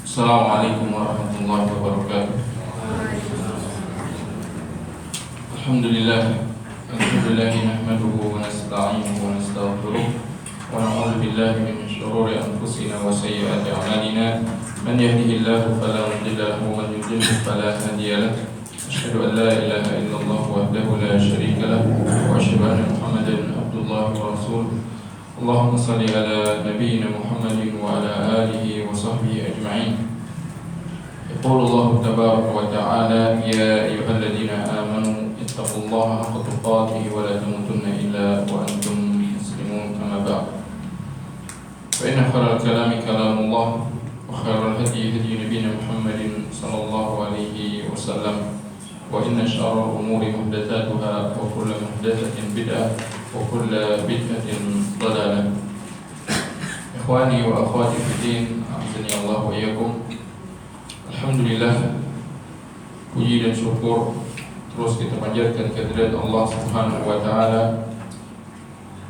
Assalamualaikum warahmatullahi wabarakatuh. Alhamdulillah nahmaduhu wa nasta'inuhu wa nastaghfiruh wa na'udzu billahi min shururi anfusina wa sayyiati a'malina. Man yahdihillahu fala mudilla lahu wa man yudlil fala hadiya lahu. Asyhadu an la ilaha illallah wahdahu la syarika lahu wa asyhadu anna Muhammadan abdullahi wa rasuluh. Allahumma salli ala nabiyyina Muhammadin wa ala alihi wa sahbihi ajma'in. Yaqulu Allah tabaraka wa ta'ala, ya ayyuhalladzina amanu ittaqullaha haqqa tuqatih wa la tamutunna illa wa antum muslimun. Amma ba'd. Fa inna khairal kalami kalamullah wa khairal hadyi hadyu nabiyyina Muhammadin sallallahu alaihi wasallam. Wa inna syarral umuri muhdatsatuha wa kullu muhdatsatin bid'ah wa kullu bid'atin dhalalah. Ikhwani wa akhwati fiddin, a'azzani Allah wa iyyakum. Alhamdulillah, puji dan syukur terus kita panjatkan kehadirat Allah Subhanahu wa taala,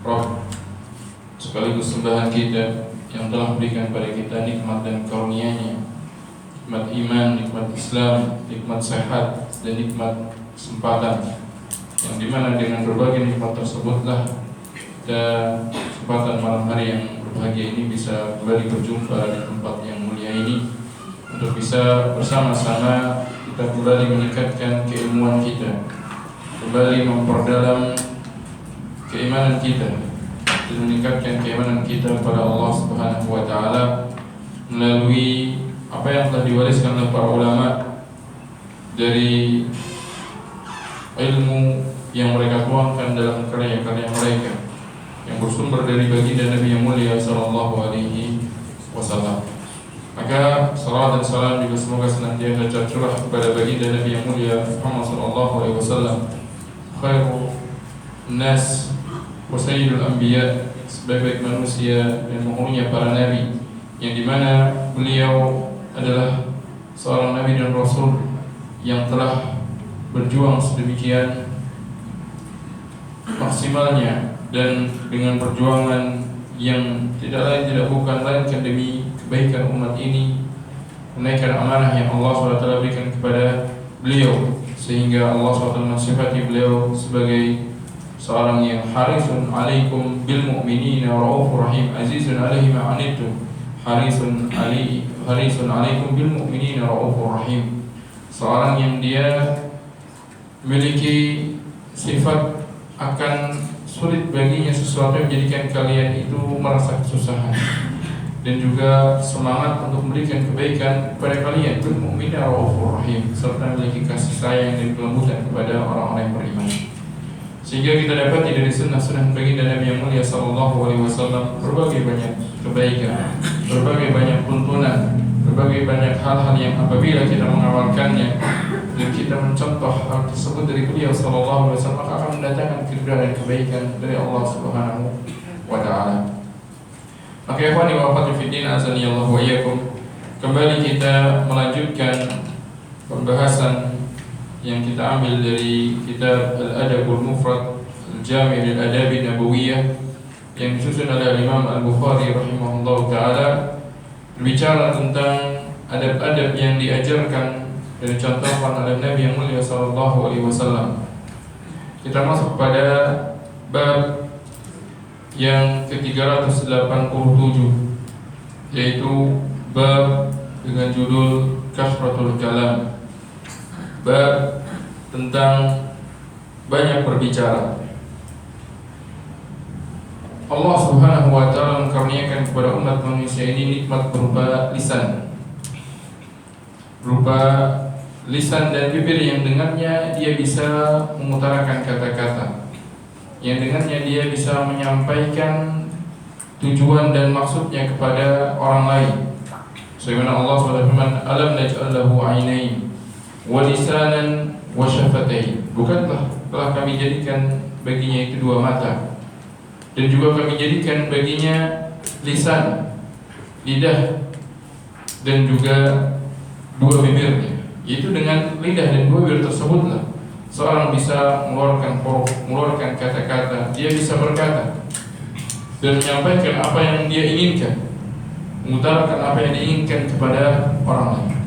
Rabb sekaligus sembahan kita yang telah memberikan pada kita nikmat dan karunia-Nya, nikmat iman, nikmat Islam, nikmat sehat dan nikmat kesempatan, yang dimana dengan berbagai nikmat tersebutlah dan kesempatan malam hari yang berbahagia ini bisa kembali berjumpa di tempat yang mulia ini untuk bisa bersama-sama kita kembali meningkatkan keilmuan kita, kembali memperdalam keimanan kita dan meningkatkan keimanan kita kepada Allah Subhanahu wa taala melalui apa yang telah diwariskan oleh para ulama dari ilmu yang mereka tuangkan dalam karya-karya mereka yang bersumber dari baginda Nabi yang mulia sallallahu alaihi wasallam. Maka salawat dan salam juga semoga senantiasa tercurah kepada baginda Nabi yang mulia Muhammad sallallahu alaihi wasallam, khairun nas wa sayyidul anbiya, sebaik-baik manusia dan penghulunya para nabi, yang dimana beliau adalah seorang nabi dan rasul yang telah berjuang sedemikian maksimalnya dan dengan perjuangan yang tidak lain tidak bukan melainkan demi kebaikan umat ini, menaikkan amanah yang Allah SWT berikan kepada beliau, sehingga Allah SWT mensifati beliau sebagai seorang yang harisun alaikum bil mu'minina raufur rahim, azizun alaihi ma anittum, harisun alaikum bil mu'minina raufur rahim, seorang yang dia memiliki sifat akan sulit baginya sesuatu yang menjadikan kalian itu merasa kesusahan, dan juga semangat untuk memberikan kebaikan kepada kalian, bil mu'minina raufur rahim, serta memiliki kasih sayang dan kelembutan kepada orang-orang yang beriman. Sehingga kita dapati dari sunnah-sunnah baginda Nabi yang mulia sallallahu alaihi wasallam berbagai banyak kebaikan, berbagai banyak tuntunan, berbagai banyak hal-hal yang apabila kita mengamalkannya dan kita mencontoh hal tersebut dari beliau sallallahu alaihi wasallam, maka akan mendatangkan keridhaan dan kebaikan dari Allah Subhanahu wa taala. Maka ikhwani wa akhwati fiddin, azani Allah wa iyyakum, kembali kita melanjutkan pembahasan yang kita ambil dari kitab Al-Adabul Mufrad Al-Jami' lil Adabi Nabawiyah yang disusun oleh Imam Al-Bukhari rahimahullah taala, berbicara tentang adab-adab yang diajarkan dan dicontohkan oleh Nabi yang mulia sallallahu alaihi wasallam. Kita masuk pada bab yang ke-387, yaitu bab dengan judul Kasratul Kalam, bab tentang banyak berbicara. Allah Subhanahu wa taala menkaruniakan kepada umat manusia ini nikmat berupa lisan, berupa lisan dan bibir yang dengannya dia bisa mengutarakan kata-kata, yang dengannya dia bisa menyampaikan tujuan dan maksudnya kepada orang lain. Sebagaimana Allah SWT berfirman, alam naj'al lahu 'ainain wa lisanan wa syafatain, bukankah telah kami jadikan baginya itu dua mata, dan juga kami jadikan baginya lisan, lidah, dan juga dua bibirnya. Yaitu dengan lidah dan dua bibir tersebutlah seorang bisa mengeluarkan huruf, mengeluarkan kata-kata, dia bisa berkata dan menyampaikan apa yang dia inginkan, mengutarakan apa yang diinginkan kepada orang lain.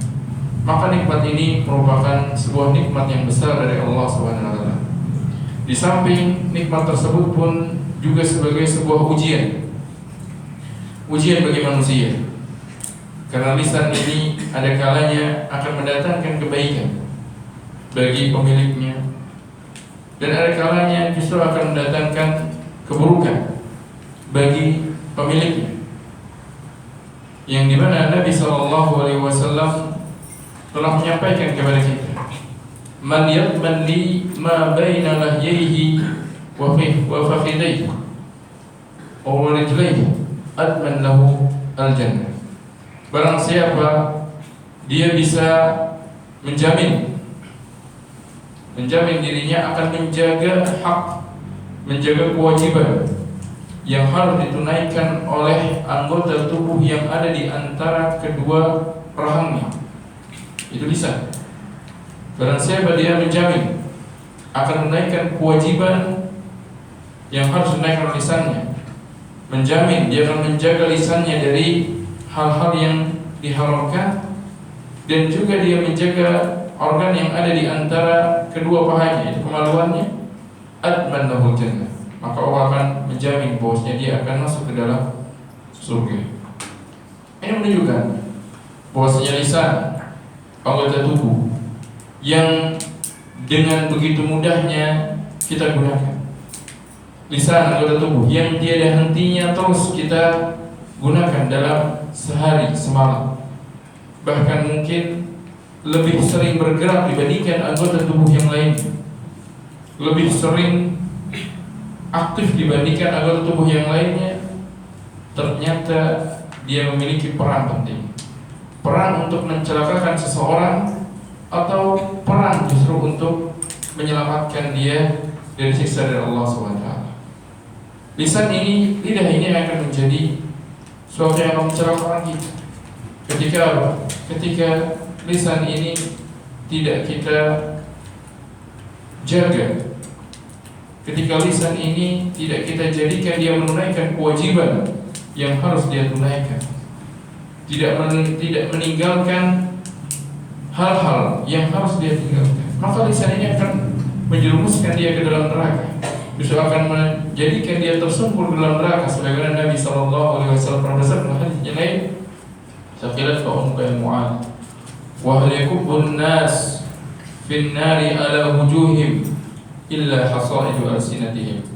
Maka nikmat ini merupakan sebuah nikmat yang besar dari Allah SWT. Di samping nikmat tersebut pun juga sebagai sebuah ujian bagi manusia. Karena lisan ini ada kalanya akan mendatangkan kebaikan bagi pemiliknya, dan ada kalanya justru akan mendatangkan keburukan bagi pemiliknya. Yang dimana Nabi SAW telah menyampaikan kepada kita, man yadman li ma baina lahyaihi wa fakhidaihi wa rijlaihi adman lahu al-jannah. Barang siapa dia bisa menjamin dirinya akan menjaga hak, menjaga kewajiban yang harus ditunaikan oleh anggota tubuh yang ada di antara kedua rahangnya, itu lisan. Barang siapa dia menjamin akan menaikkan kewajiban yang harus dinaikkan oleh lisannya, menjamin dia akan menjaga lisannya dari hal-hal yang diharamkan, dan juga dia menjaga organ yang ada di antara kedua pahanya, itu kemaluannya, adman lahul jannah, maka Allah akan menjamin bahwasanya dia akan masuk ke dalam surga. Ini menunjukkan bahwasanya lisan, anggota tubuh yang dengan begitu mudahnya kita gunakan. Lisan, anggota tubuh yang tiada hentinya terus kita gunakan dalam sehari semalam, bahkan mungkin lebih sering bergerak dibandingkan anggota tubuh yang lainnya, lebih sering aktif dibandingkan anggota tubuh yang lainnya. Ternyata dia memiliki peran penting, peran untuk mencelakakan seseorang atau peran justru untuk menyelamatkan dia dari siksa dari Allah SWT. Lisan ini, lidah ini akan menjadi suatu yang akan mencelakakan kita. Ketika lisan ini tidak kita jaga, ketika lisan ini tidak kita jadikan dia menunaikan kewajiban yang harus dia tunaikan, tidak meninggalkan hal-hal yang harus dia tinggalkan, maka lisan ini akan menjerumuskan dia ke dalam neraka, justru akan menjadikan dia tersungkur ke dalam neraka. Sebagaimana Nabi SAW pernah bersabda dalam hadis yang lain, "Saqilat fa'umka ya Mu'ad, wa hal yakubun nas fin nari ala wujuhim illa hasaidu alsinatihim."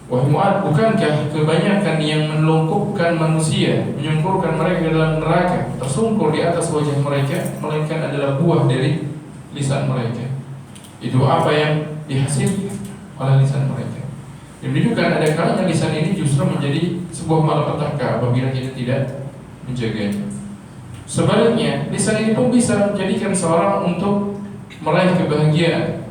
Wahai Mu'ad, bukankah kebanyakan yang melungkupkan manusia, menyungkurkan mereka dalam neraka, tersungkur di atas wajah mereka, melainkan adalah buah dari lisan mereka. Itu apa yang dihasilkan oleh lisan mereka. Yang menunjukkan ada kalanya lisan ini justru menjadi sebuah malapetaka apabila kita tidak menjaganya. Sebaliknya, lisan ini pun bisa menjadikan seorang untuk meraih kebahagiaan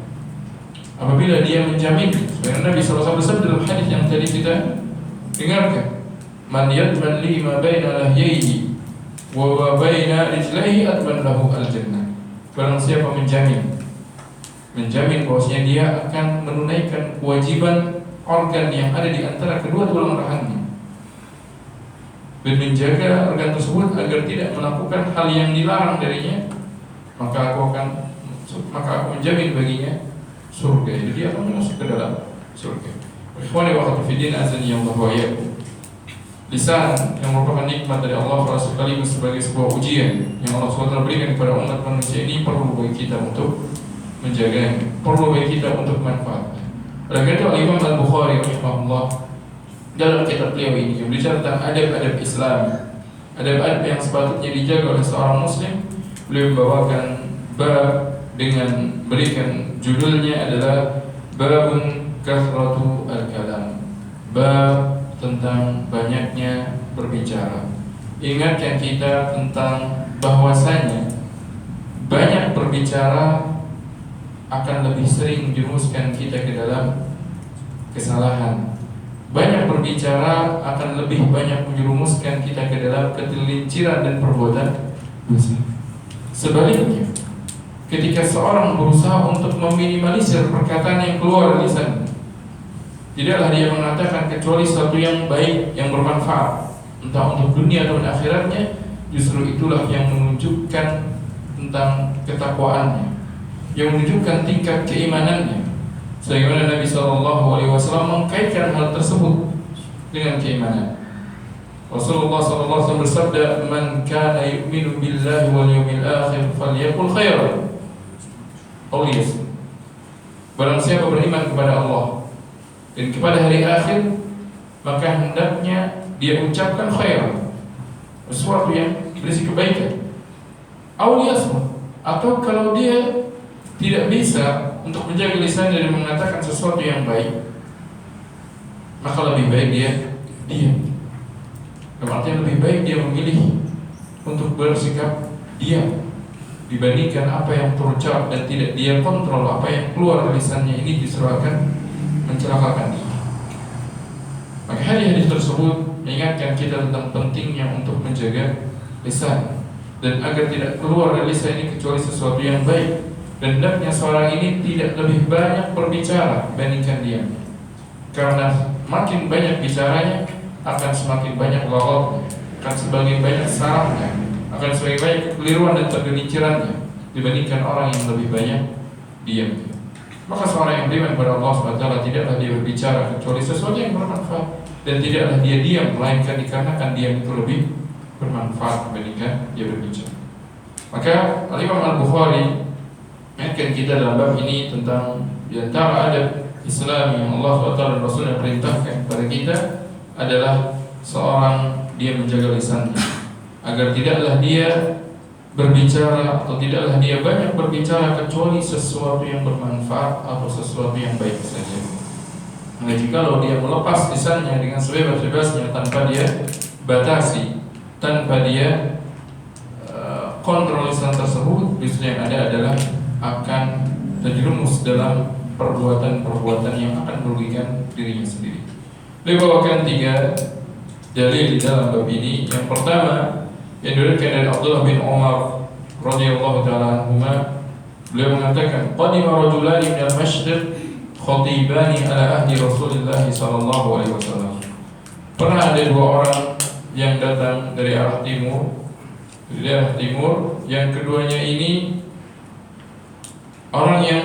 apabila dia menjamin. Sebagaimana Nabi SAW bersabda dalam hadis yang tadi kita dengarkan, "Man yadman li ma baina lahyaihi wa baina rijlaihi adman lahu al-jannah." Barang siapa menjamin bahwasanya dia akan menunaikan kewajiban organ yang ada di antara kedua tulang rahangnya, dan menjaga organ tersebut agar tidak melakukan hal yang dilarang darinya, maka aku menjamin baginya surga. Jadi dia akan masuk ke dalam surga. Ikhwani wa akhwati fiddin, azani Allah wa iyyakum. Lisan yang merupakan nikmat dari Allah sekaligus sebagai sebuah ujian yang Allah SWT berikan kepada umat manusia ini, perlu bagi kita untuk menjaganya, perlu bagi kita untuk manfaatnya. Oleh karena itu Imam Al-Bukhari rahimahullah dalam kitab beliau ini yang bicara tentang adab-adab Islam, adab-adab yang sepatutnya dijaga oleh seorang muslim, beliau membawakan bab dengan berikan judulnya adalah babun kathratu al-kalam, bab tentang banyaknya berbicara. Ingatkan kita tentang bahwasanya banyak berbicara akan lebih sering menjerumuskan kita ke dalam kesalahan. Banyak berbicara akan lebih banyak menjerumuskan kita ke dalam ketelinciran dan perbuatan dosa. Sebaliknya, ketika seorang berusaha untuk meminimalisir perkataan yang keluar dari lisan, Tidaklah dia mengatakan kecuali sesuatu yang baik, yang bermanfaat, entah untuk dunia atau akhiratnya. Justru itulah yang menunjukkan tentang ketakwaannya, yang menunjukkan tingkat keimanannya. Sebagaimana Nabi SAW mengkaitkan hal tersebut dengan keimanan. Rasulullah SAW bersabda, "Man kana yu'minu billahi wal yawmil akhir falyaqul khairan aw liyasmut." Barang siapa beriman kepada Allah dan kepada hari akhir, maka hendaknya dia ucapkan khairan, sesuatu yang berisi kebaikan. Aw liyasmut, atau kalau dia tidak bisa untuk menjaga lisannya dan mengatakan sesuatu yang baik, maka lebih baik dia diam. Artinya lebih baik dia memilih untuk bersikap diam dibandingkan apa yang terucap dan tidak dia kontrol apa yang keluar dari lisannya. Ini justru akan mencelakakan dia. Maka hadis tersebut mengingatkan kita tentang pentingnya untuk menjaga lisan, dan agar tidak keluar dari lisan ini kecuali sesuatu yang baik. Dan hendaknya seorang ini tidak lebih banyak berbicara dibandingkan diam, karena makin banyak bicaranya akan semakin banyak laghatnya, akan semakin banyak sarafnya, akan semakin banyak kekeliruan dan kegelincirannya dibandingkan orang yang lebih banyak diam. Maka seorang yang beriman kepada Allah SWT tidaklah dia berbicara kecuali sesuatu yang bermanfaat, dan tidaklah dia diam melainkan dikarenakan diam itu lebih bermanfaat dibandingkan dia berbicara. Maka Imam Al-Bukhari mengingatkan kita dalam bab ini tentang di antara adab Islam yang Allah SWT dan Rasulnya perintahkan kepada kita adalah seorang dia menjaga lisannya, agar tidaklah dia berbicara atau tidaklah dia banyak berbicara kecuali sesuatu yang bermanfaat atau sesuatu yang baik saja. Nah, jikalau dia melepas lisannya dengan sebebas-bebasnya tanpa dia batasi, tanpa dia kontrol lisan tersebut, justru yang ada adalah akan terjerumus dalam perbuatan-perbuatan yang akan merugikan dirinya sendiri. Beliau bawakan 3 dalil di dalam bab ini. Yang pertama yang diriwayatkan dari Abdullah bin Umar radhiyallahu taala anhuma, beliau mengatakan, "Qadima rajulani min al-Mashriq khatibani ala ahdi Rasulillah sallallahu alaihi wasallam." Pernah ada 2 orang yang datang dari arah timur, dari daerah timur, yang keduanya ini orang yang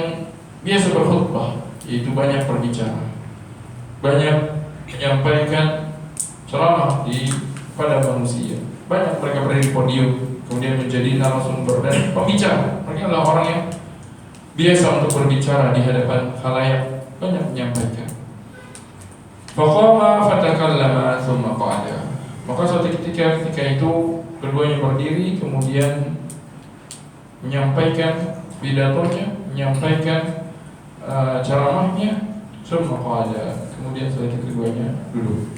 biasa berkhutbah, yaitu banyak berbicara, banyak menyampaikan ceramah pada manusia. Banyak mereka berada di podium, kemudian menjadi narasumber dan pembicara. Mereka adalah orang yang biasa untuk berbicara di hadapan khalayak, banyak menyampaikan. Faqama fatakallama thumma qa'ada. Maka suatu ketika itu keduanya berdiri, kemudian menyampaikan pidatonya, menyampaikan ceramahnya, thumma qa'ada. Kemudian setelah itu keduanya duduk.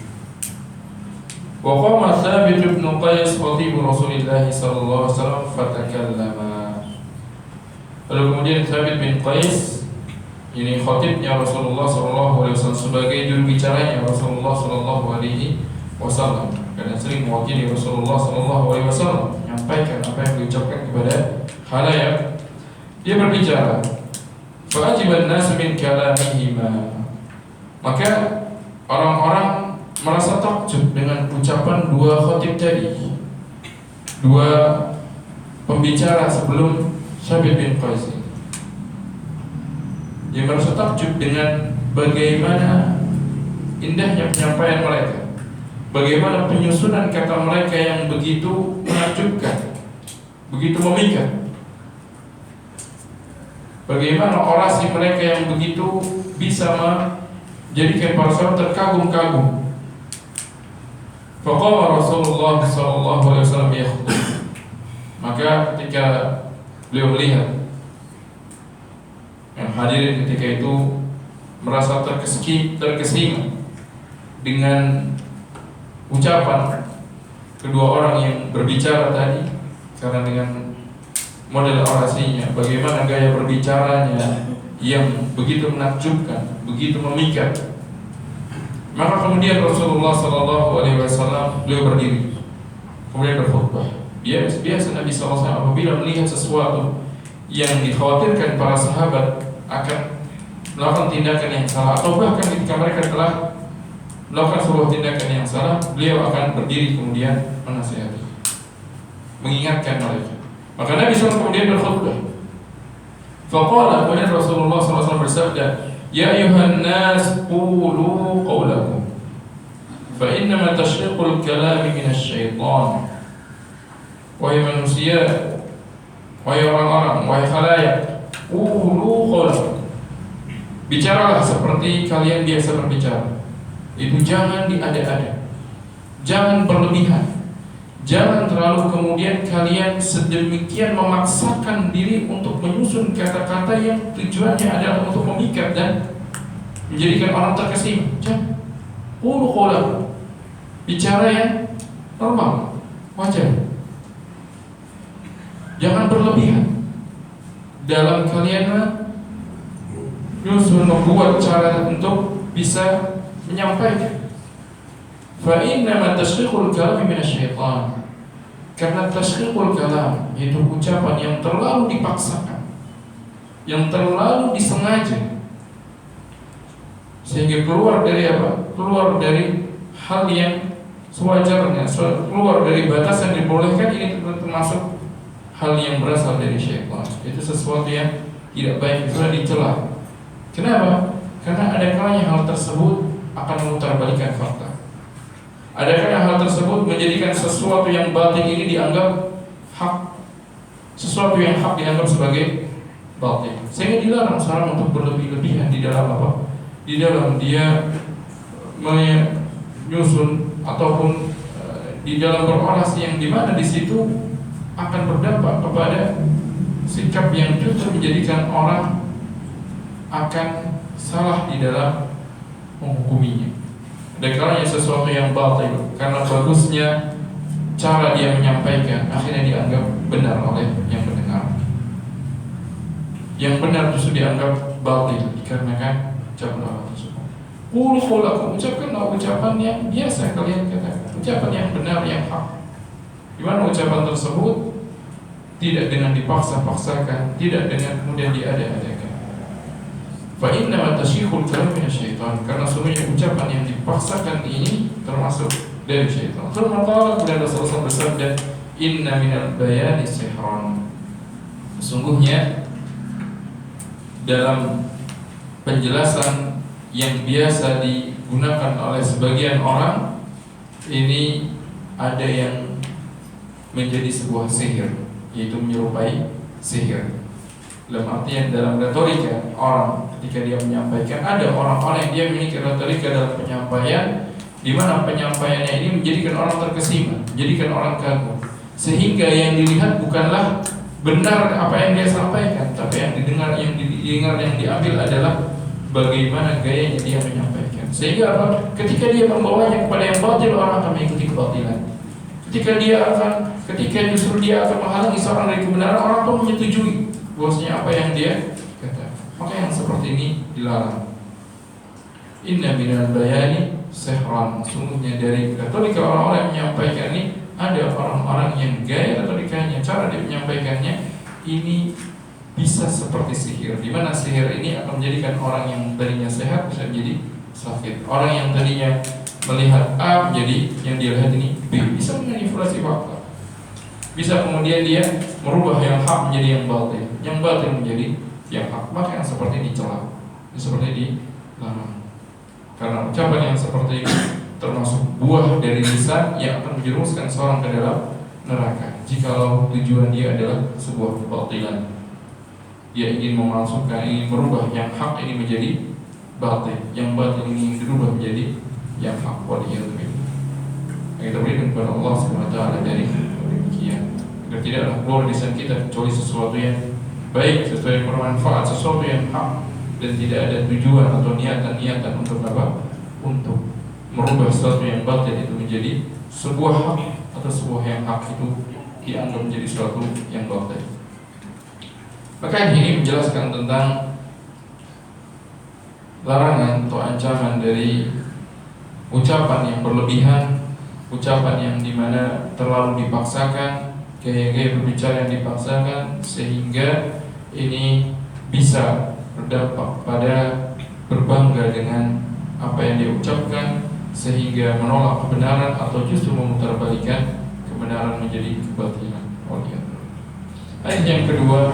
Wa qama Thabit bin Qais khatib Rasulillah sallallahu alaihi wasallam fatakallama. Lalu kemudian Thabit bin Qais, ini khatibnya Rasulullah sallallahu alaihi wasallam, sebagai juru bicaranya Rasulullah sallallahu alaihi wasallam, karena sering mewakili Rasulullah sallallahu alaihi wasallam menyampaikan apa yang diucapkan kepada khalayak. Dia berbicara, fa ajiban nas min kalamihima. Maka orang-orang merasa takjub dengan ucapan 2 khatib tadi, 2 pembicara sebelum Thabit bin Qais. Dia merasa takjub dengan bagaimana indahnya penyampaian mereka, bagaimana penyusunan kata mereka yang begitu menakjubkan, begitu memikat, bagaimana orasi mereka yang begitu bisa menjadikan para sahabat terkagum-kagum. Faqama Rasulullah sallallahu alaihi wasallam yakhutub. Maka ketika beliau melihat yang hadirin ketika itu merasa terkesima dengan ucapan kedua orang yang berbicara tadi, karena dengan model orasinya, bagaimana gaya berbicaranya yang begitu menakjubkan, begitu memikat. Maka kemudian Rasulullah sallallahu alaihi wasallam beliau berdiri, kemudian berkhutbah. Biasa Nabi sallallahu alaihi wasallam apabila melihat sesuatu yang dikhawatirkan para sahabat akan melakukan tindakan yang salah, atau bahkan ketika mereka telah melakukan sebuah tindakan yang salah, beliau akan berdiri kemudian menasihati, mengingatkan mereka. Maka Nabi SAW kemudian berkhutbah. Faqala, kemudian Rasulullah SAW bersabda, ya ayuhan nas qulu qawlakum fa innama tashriqul kalami minasyaitan. Wahai manusia, wahai orang-orang, wahai khalayak, qulu qawlakum, bicaralah seperti kalian biasa berbicara. Itu jangan diada-ada, jangan berlebihan, jangan terlalu kemudian kalian sedemikian memaksakan diri untuk menyusun kata-kata yang tujuannya adalah untuk memikat dan menjadikan orang terkesima. Jangan. Qulu qawlakum, bicara yang normal, wajar. Jangan berlebihan dalam kalian menyusun, membuat cara untuk bisa menyampaikan. Fa innama tashriqul kalam minasyaitan. Karena tashriqul kalam itu ucapan yang terlalu dipaksakan, yang terlalu disengaja, sehingga keluar dari apa? Keluar dari hal yang sewajarnya, keluar dari batasan yang dibolehkan. Ini termasuk hal yang berasal dari syaitan. Itu sesuatu yang tidak baik, sudah dicela. Kenapa? Karena ada kalanya hal tersebut akan memutarbalikkan fakta. Adakah hal tersebut menjadikan sesuatu yang batil ini dianggap hak, sesuatu yang hak dianggap sebagai batil, sehingga dilarang seorang untuk berlebih-lebihan di dalam apa? Di dalam dia menyusun ataupun di dalam berorasi, yang dimana di situ akan berdampak kepada sikap yang justru menjadikan orang akan salah di dalam menghukuminya. Ada kalanya sesuatu yang batil karena bagusnya cara dia menyampaikan, akhirnya dianggap benar oleh yang mendengar. Yang benar justru dianggap batil dikarenakan ucapan orang tersebut. Qulu qawlakum, ucapkanlah ucapan yang biasa kalian katakan, ucapan yang benar, yang hak. Di mana ucapan tersebut tidak dengan dipaksa-paksakan, tidak dengan kemudian diada-adakan. Fa inna tasyikhul kalam minasyaitan, karena sebenarnya ucapan yang dipaksakan ini termasuk dari syaitan. Thumma qala, kemudian Rasulullah bersabda, inna minal bayani sihran. Sesungguhnya dalam penjelasan yang biasa digunakan oleh sebagian orang ini ada yang menjadi sebuah sihir, yaitu menyerupai sihir. Dalam artian dalam retorika orang ketika dia menyampaikan, ada orang-orang yang dia memiliki retorika dalam penyampaian, di mana penyampaiannya ini menjadikan orang terkesima, menjadikan orang kagum, sehingga yang dilihat bukanlah benar apa yang dia sampaikan, tapi yang didengar, yang diambil adalah bagaimana gayanya dia menyampaikan. Sehingga apa? Ketika dia membawanya kepada yang batil, orang akan mengikuti kebatilan. Ketika justru dia akan menghalangi seorang dari kebenaran, orang pun menyetujui bahwasanya apa yang dia kata. Maka yang seperti ini dilarang. Inna minal bayani sihran. Sungguhnya dari retorika orang-orang yang menyampaikan ini, ada orang-orang yang gaya retorikanya, cara dia menyampaikannya ini bisa seperti sihir, di mana sihir ini akan menjadikan orang yang tadinya sehat bisa menjadi sakit. Orang yang tadinya melihat A menjadi yang dia lihat ini B, bisa memanipulasi fakta. Bisa kemudian dia merubah yang hak menjadi yang batil, yang batil menjadi yang hak. Maka yang seperti ini dicela, seperti dilarang. Karena ucapan yang seperti ini termasuk buah dari lisan yang akan menjerumuskan seorang ke dalam neraka. Jikalau tujuan dia adalah sebuah kebatilan, dia ingin memasukkan, ingin merubah yang hak ini menjadi batil, yang batil ini dirubah menjadi yang hak. Waliyadzubillah. Kita berikan kepada Allah SWT dari demikian. Agar tidaklah keluar lisan kita kecuali sesuatu yang baik, sesuatu yang bermanfaat, sesuatu yang hak, dan tidak ada tujuan atau niatan untuk apa? Untuk merubah sesuatu yang batil itu menjadi sebuah hak, atau sebuah yang hak itu dianggap menjadi sesuatu yang batil. Maka ini menjelaskan tentang larangan atau ancaman dari ucapan yang berlebihan, ucapan yang dimana terlalu dipaksakan, gaya-gaya berbicara yang dipaksakan, sehingga ini bisa berdampak pada berbangga dengan apa yang dia ucapkan sehingga menolak kebenaran atau justru memutarbalikan kebenaran menjadi kebatilan. Ayat yang kedua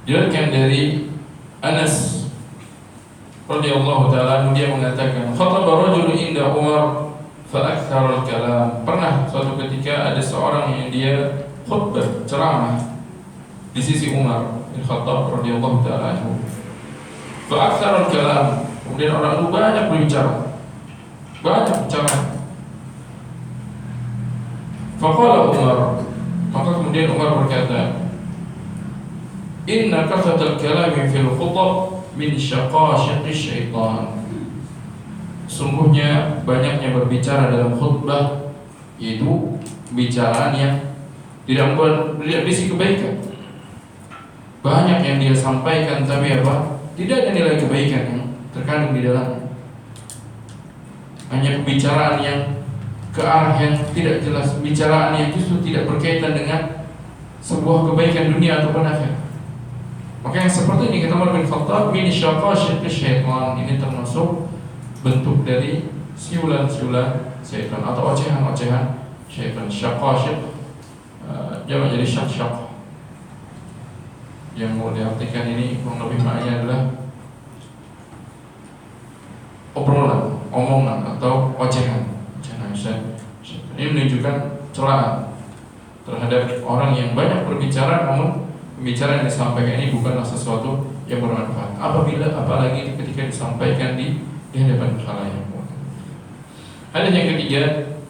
diriwayatkan dari Anas radhiyallahu taala, dia mengatakan, "Khataba rajulun inda Umar fa aktsara al-kalam." Pernah suatu ketika ada seorang yang dia khutbah, ceramah di sisi Umar bin Khattab radhiyallahu taala anhu. Fa aktsara al-kalam. Kemudian orang itu banyak berbicara. Banyak bicara. Faqala Umar, maka kemudian Umar berkata, "Inna kathatal kalami fil khutab min syaqashiqis syaitan." Sungguhnya banyaknya berbicara dalam khutbah yaitu bicaraan yang tidak berisi kebaikan. Banyak yang dia sampaikan tapi apa? Tidak ada nilai kebaikan yang terkandung di dalamnya. Hanya pembicaraan yang ke arah yang tidak jelas, bicaraan yang justru tidak berkaitan dengan sebuah kebaikan dunia atau akhirat. Maka yang seperti ini kata Umar bin Khattab, min syaqashiqis syaitan, ini termasuk bentuk dari siulan-siulan syaitan atau ocehan-ocehan syaitan. Syaqashiq jamak jadi syak-syak, yang mau diartikan ini kurang lebih maknanya adalah obrolan, omongan atau ocehan. Ini menunjukkan celaan terhadap orang yang banyak berbicara, namun pembicaraan yang disampaikan ini bukanlah sesuatu yang bermanfaat. Apalagi ketika disampaikan di hadapan khalayak. Hadis yang ketiga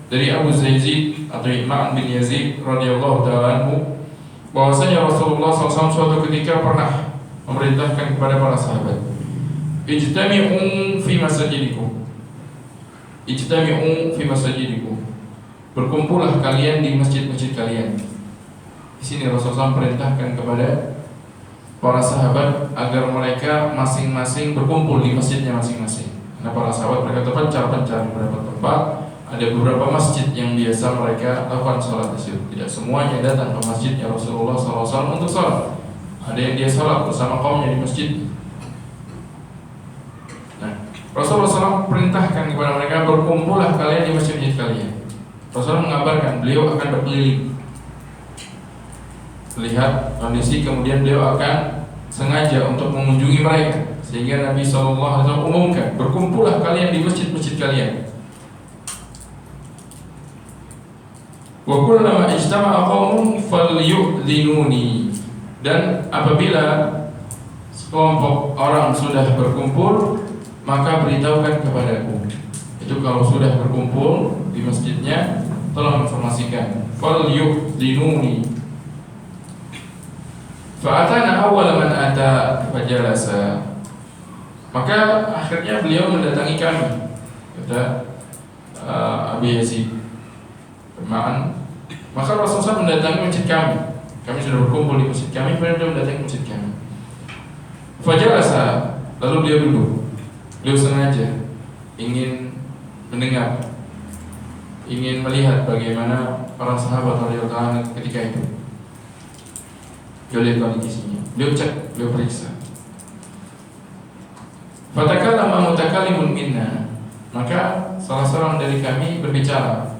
dari Abu Yazid atau Imam bin Yazid radhiyallahu taala anhu, bahwasanya Rasulullah SAW suatu ketika pernah memerintahkan kepada para sahabat, ijtami'u fi masajidikum. Ijtami'u fi masajidikum. Berkumpullah kalian di masjid-masjid kalian. Di sini Rasulullah perintahkan kepada para sahabat agar mereka masing-masing berkumpul di masjidnya masing-masing. Karena para sahabat mereka pencar-pencar di beberapa tempat, ada beberapa masjid yang biasa mereka lakukan sholat di situ. Tidak semuanya datang ke masjidnya Rasulullah SAW untuk sholat. Ada yang dia sholat bersama kaumnya di masjid. Rasulullah SAW perintahkan kepada mereka, berkumpullah kalian di masjid-masjid kalian. Rasulullah mengabarkan beliau akan berkeliling, lihat kondisi, kemudian beliau akan sengaja untuk mengunjungi mereka. Sehingga Nabi SAW umumkan, berkumpullah kalian di masjid-masjid kalian. Wa kullama ijtama'a qaumun falyu'dhinuni. Dan apabila sekelompok orang sudah berkumpul, maka beritahukan kepadaku. Itu kalau sudah berkumpul di masjidnya, tolong informasikan. Falyu'dhinuni. Fa'atana awwala man ata fajalasa. Maka akhirnya beliau mendatangi kami, kata Abi Yazid. Maka Rasulullah mendatangi masjid kami. Kami sudah berkumpul di masjid kami, kemudian beliau mendatangi masjid kami. Fajalasa, lalu beliau duduk. Beliau sengaja ingin mendengar, ingin melihat bagaimana para sahabat radhiyallahu anhum ketika itu. Beliau lihat kondisinya, beliau cek, beliau periksa. Fatakallama mutakallimun minna, maka salah seorang dari kami berbicara.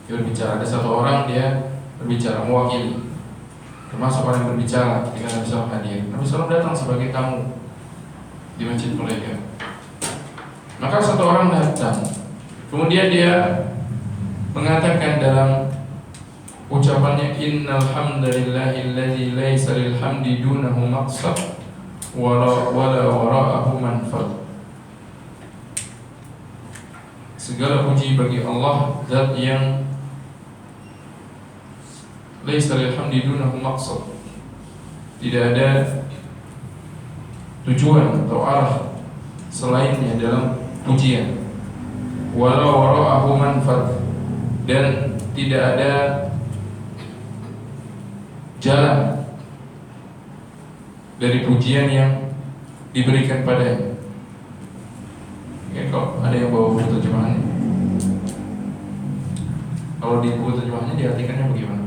Dia berbicara, ada satu orang dia berbicara, mewakili, termasuk orang yang berbicara ketika Nabi SAW hadir. Nabi SAW datang sebagai tamu di masjid mereka. Maka satu orang datang, kemudian dia mengatakan dalam ucapannya, innal hamdalillahilladzi laisa lil hamdi dunahu maqsad wala wara'ahu manfad. Segala puji bagi Allah, zat yang laisa lil hamdi dunahu maqsad, tidak ada tujuan atau arah selainnya dalam pujian. Walau wara'ahu manfad, dan tidak ada jalan dari pujian yang diberikan padanya. Oke, kok ada yang bawa buku terjemahannya? Kalau di buku terjemahannya diartikannya bagaimana?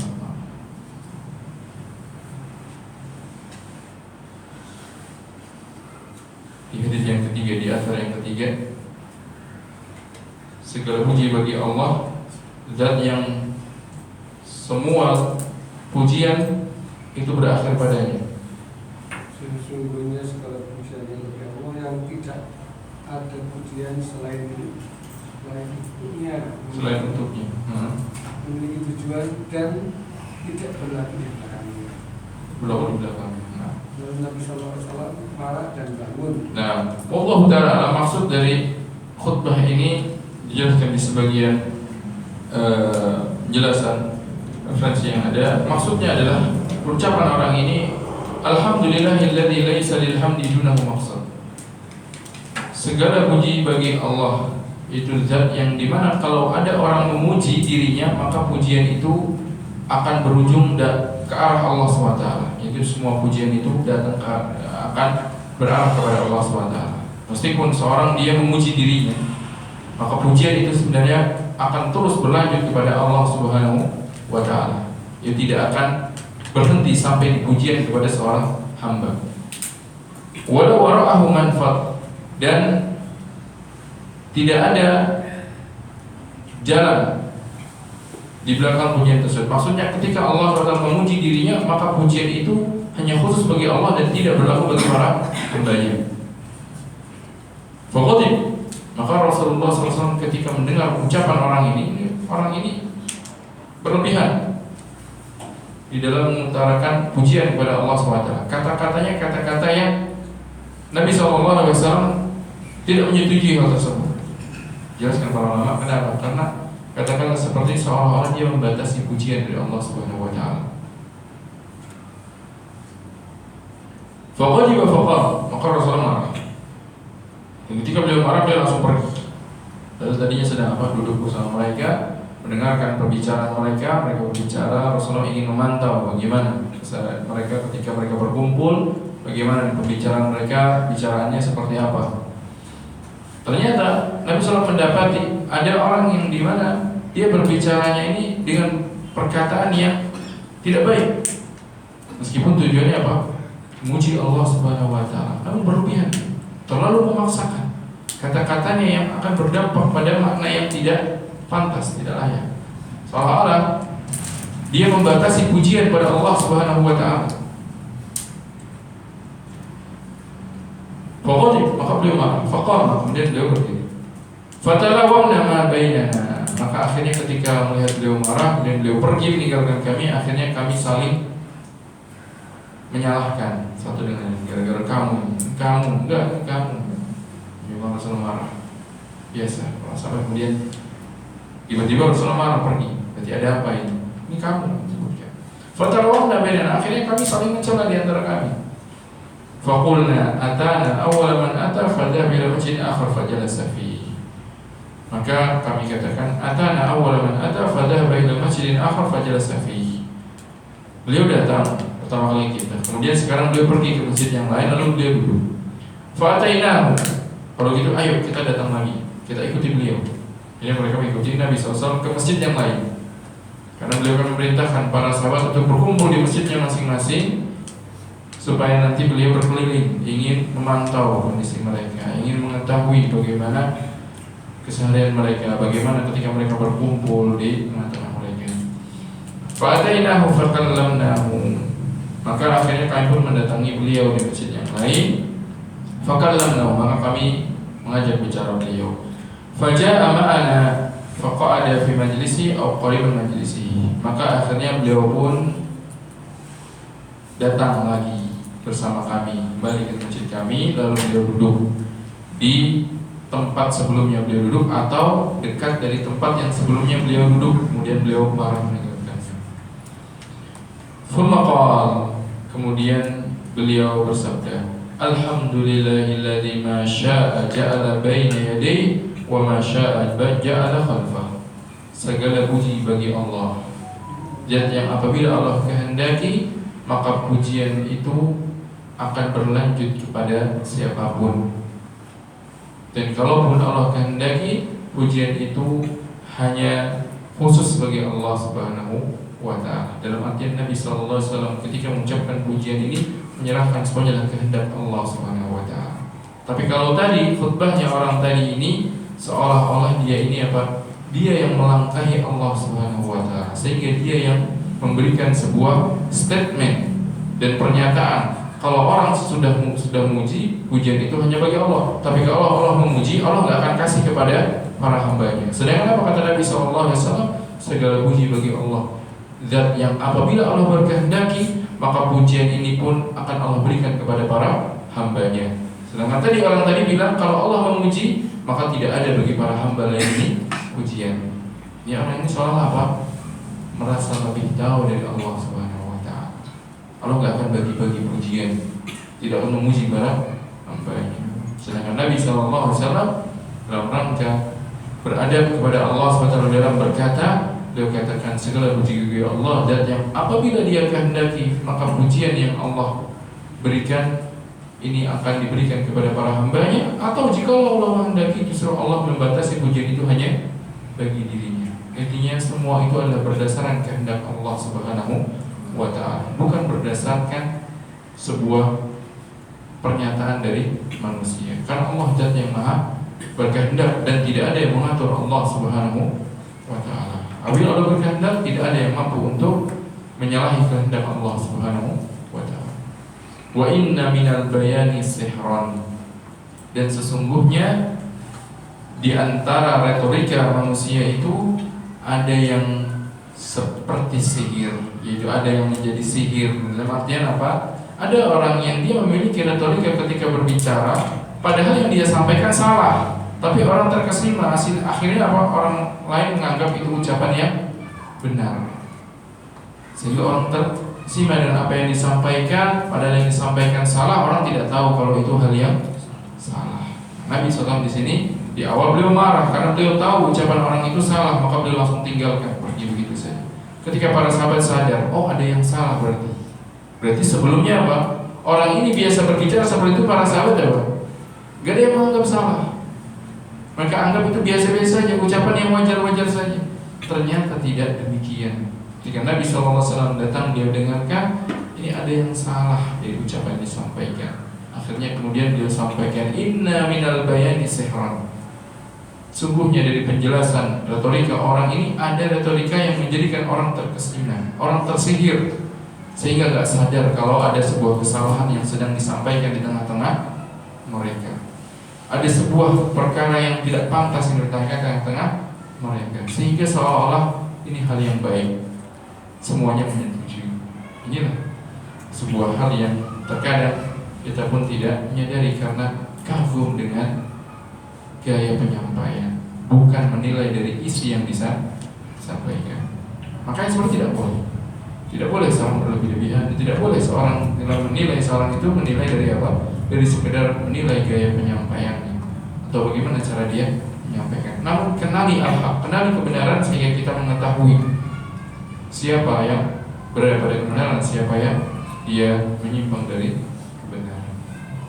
asar yang ketiga, segala puji bagi Allah, zat yang semua pujian itu berakhir padanya. Sesungguhnya segala pujian yang bagi Allah yang tidak ada pujian selain untuknya, memiliki tujuan dan tidak berlaku di belakangnya. Berlaku di belakang. Nabi Sallallahu Alaihi Wasallam marah dan bangun. Nah, Allah Taala, maksud dari khutbah ini dijelaskan di sebagian penjelasan referensi yang ada. Maksudnya adalah ucapan orang ini, Alhamdulillahilladzi laisa lilhamdi dunahu maqsad. Segala puji bagi Allah, itu zat yang dimana kalau ada orang memuji dirinya, maka pujian itu akan berujung ke arah Allah SWT. Itu semua pujian itu akan berarah kepada Allah SWT. Meskipun seorang dia memuji dirinya, maka pujian itu sebenarnya akan terus berlanjut kepada Allah SWT. Ia tidak akan berhenti sampai di pujian kepada seorang hamba. Walau wara'ahu manfaat, dan tidak ada jalan di belakang pujian tersebut. Maksudnya ketika Allah SWT memuji dirinya, maka pujian itu hanya khusus bagi Allah dan tidak berlaku bagi para hambanya. Fakotib, maka Rasulullah SAW ketika mendengar ucapan orang ini berlebihan di dalam mengutarakan pujian kepada Allah SWT. Kata-katanya kata-kata yang Nabi SAW tidak menyetujui hal tersebut. Jelaskan para ulama kenapa? Karena katakanlah seperti seolah-olah dia membatasi pujian dari Allah Subhanahu wa taala. Faqadiba faqal, maka Rasulullah marah. Dan ketika beliau marah, beliau langsung pergi. Lalu tadinya sedang duduk bersama mereka, mendengarkan perbicaraan mereka berbicara. Rasulullah ingin memantau bagaimana mereka ketika mereka berkumpul, bagaimana pembicaraan mereka, bicaraannya seperti apa. Ternyata Nabi SAW mendapati ada orang yang dimana dia berbicaranya ini dengan perkataan yang tidak baik, meskipun tujuannya apa? Memuji Allah Subhanahu wa taala, namun berlebihan, terlalu memaksakan kata-katanya yang akan berdampak pada makna yang tidak pantas, tidak layak. Seolah-olah dia membatasi pujian pada Allah Subhanahu wa taala. Faqadib, maka beliau marah. Faqama, kemudian beliau berdiri. Fatalawamna ma bainana, maka akhirnya ketika melihat beliau marah dan beliau pergi meninggalkan kami, akhirnya kami saling menyalahkan satu dengan lain. Gara-gara kamu, enggak kamu. Memang Rasulullah marah. Biasa, sampai kemudian tiba-tiba Rasulullah marah pergi. Berarti ada apa ini? Ini kamu sebutkan. Fatalawamna bainana, akhirnya kami saling mencela di antara kami. Faqulna atana awwal man ata fadhhaba ila masjid akhar fajalasa fihi. Maka kami katakan atana awwal man ata fadhhaba ila masjid akhar fajalasa fihi. Beliau datang pertama kali kita, kemudian sekarang beliau pergi ke masjid yang lain lalu beliau duduk. Fa atainahu. Kalau gitu ayo kita datang lagi, kita ikuti beliau. Jadi mereka mengikuti Nabi SAW ke masjid yang lain. Karena beliau akan memerintahkan para sahabat untuk berkumpul di masjidnya masing-masing, supaya nanti beliau berkeliling, ingin memantau kondisi mereka, ingin mengetahui bagaimana keseharian mereka, bagaimana ketika mereka berkumpul di tengah-tengah mereka. Fa'atainahu fakallamnahu, maka akhirnya kami pun mendatangi beliau di masjid yang lain. Fakallamnahu, maka kami mengajak bicara beliau. Faja'a ma'ana faqa'ada fi majlisi aw qariban majlisi, maka akhirnya beliau pun datang lagi bersama kami, kembali ke masjid kami, lalu beliau duduk di tempat sebelumnya beliau duduk atau dekat dari tempat yang sebelumnya beliau duduk, kemudian beliau marah meninggalkannya. Fumaqal, kemudian beliau bersabda, Alhamdulillahilladzi ma syaa ja'ala baina yadayhi wa ma syaa ja'ala khalfah. Segala puji bagi Allah, zat yang apabila Allah kehendaki, maka pujian itu akan berlanjut kepada siapapun. Dan kalaupun Allah kehendaki, pujian itu hanya khusus bagi Allah Subhanahu wa ta'ala. Dalam artian Nabi SAW ketika mengucapkan pujian ini menyerahkan semuanya dalam kehendak Allah Subhanahu wa ta'ala. Tapi kalau tadi khutbahnya orang tadi ini seolah-olah dia ini apa? Dia yang melangkahi Allah Subhanahu wa taala, sehingga dia yang memberikan sebuah statement dan pernyataan kalau orang sudah memuji, pujian itu hanya bagi Allah. Tapi kalau Allah memuji, Allah nggak akan kasih kepada para hambanya. Sedangkan apa kata Nabi SAW? Segala puji bagi Allah, zat yang apabila Allah berkehendaki, maka pujian ini pun akan Allah berikan kepada para hambanya. Sedangkan tadi orang tadi bilang kalau Allah memuji, maka tidak ada bagi para hamba lain ini pujian. Ya, orang ini seolah apa? Merasa lebih tahu dari Allah Subhanahu wa taala. Allah nggak akan bagi-bagi pujian, tidak akan memuji para hambanya. Sedangkan Nabi SAW dalam rangka beradab kepada Allah SWT dalam berkata, beliau katakan segala puji bagi Allah, dan yang apabila dia kehendaki, maka pujian yang Allah berikan ini akan diberikan kepada para hambanya, atau jika Allah menghendaki justru Allah membatasi pujian itu hanya bagi dirinya. Intinya semua itu adalah berdasarkan kehendak Allah Subhanahu wa ta'ala, bukan berdasarkan sebuah pernyataan dari manusia. Karena Allah zat yang maha berkehendak dan tidak ada yang mengatur Allah Subhanahu wa ta'ala. Apabila Allah berkehendak, tidak ada yang mampu untuk menyalahi kehendak Allah Subhanahu wa ta'ala. Wa inna minal bayani sihran, dan sesungguhnya di antara retorika manusia itu ada yang seperti sihir, yaitu ada yang menjadi sihir. Dalam artian apa? Ada orang yang dia memiliki retorika ketika berbicara, padahal yang dia sampaikan salah, tapi orang terkesima, akhirnya apa? Orang lain menganggap itu ucapan yang benar, sehingga orang terkesima dengan apa yang disampaikan, padahal yang disampaikan salah. Orang tidak tahu kalau itu hal yang salah. Nabi SAW di sini di awal beliau marah karena beliau tahu ucapan orang itu salah, maka beliau langsung tinggalkan, pergi begitu saja. Ketika para sahabat sadar, oh ada yang salah berarti sebelumnya apa? Orang ini biasa berbicara seperti itu, para sahabat apa? Gak ada yang menganggap salah. Mereka anggap itu biasa-biasa saja, ucapan yang wajar-wajar saja. Ternyata tidak demikian. Ketika Nabi SAW datang, dia dengarkan ini ada yang salah dari ucapan yang disampaikan. Akhirnya kemudian dia sampaikan, inna minal bayani sihran. Sungguhnya dari penjelasan retorika orang ini ada retorika yang menjadikan orang terkesima, orang tersihir, sehingga gak sadar kalau ada sebuah kesalahan yang sedang disampaikan di tengah-tengah mereka. Ada sebuah perkara yang tidak pantas yang ditanyakan di tengah mereka, sehingga seolah-olah ini hal yang baik, semuanya menyetujui. Inilah sebuah hal yang terkadang kita pun tidak menyadari karena kagum dengan gaya penyampaian, bukan menilai dari isi yang disampaikan. Makanya seperti tidak boleh seorang berlebih-lebihan, tidak boleh seorang dalam menilai seorang itu menilai dari apa? Dari sekedar menilai gaya penyampaiannya atau bagaimana cara dia menyampaikan. Namun kenali al-haq, kenali kebenaran, sehingga kita mengetahui siapa yang berada pada kebenaran, siapa yang dia menyimpang dari kebenaran.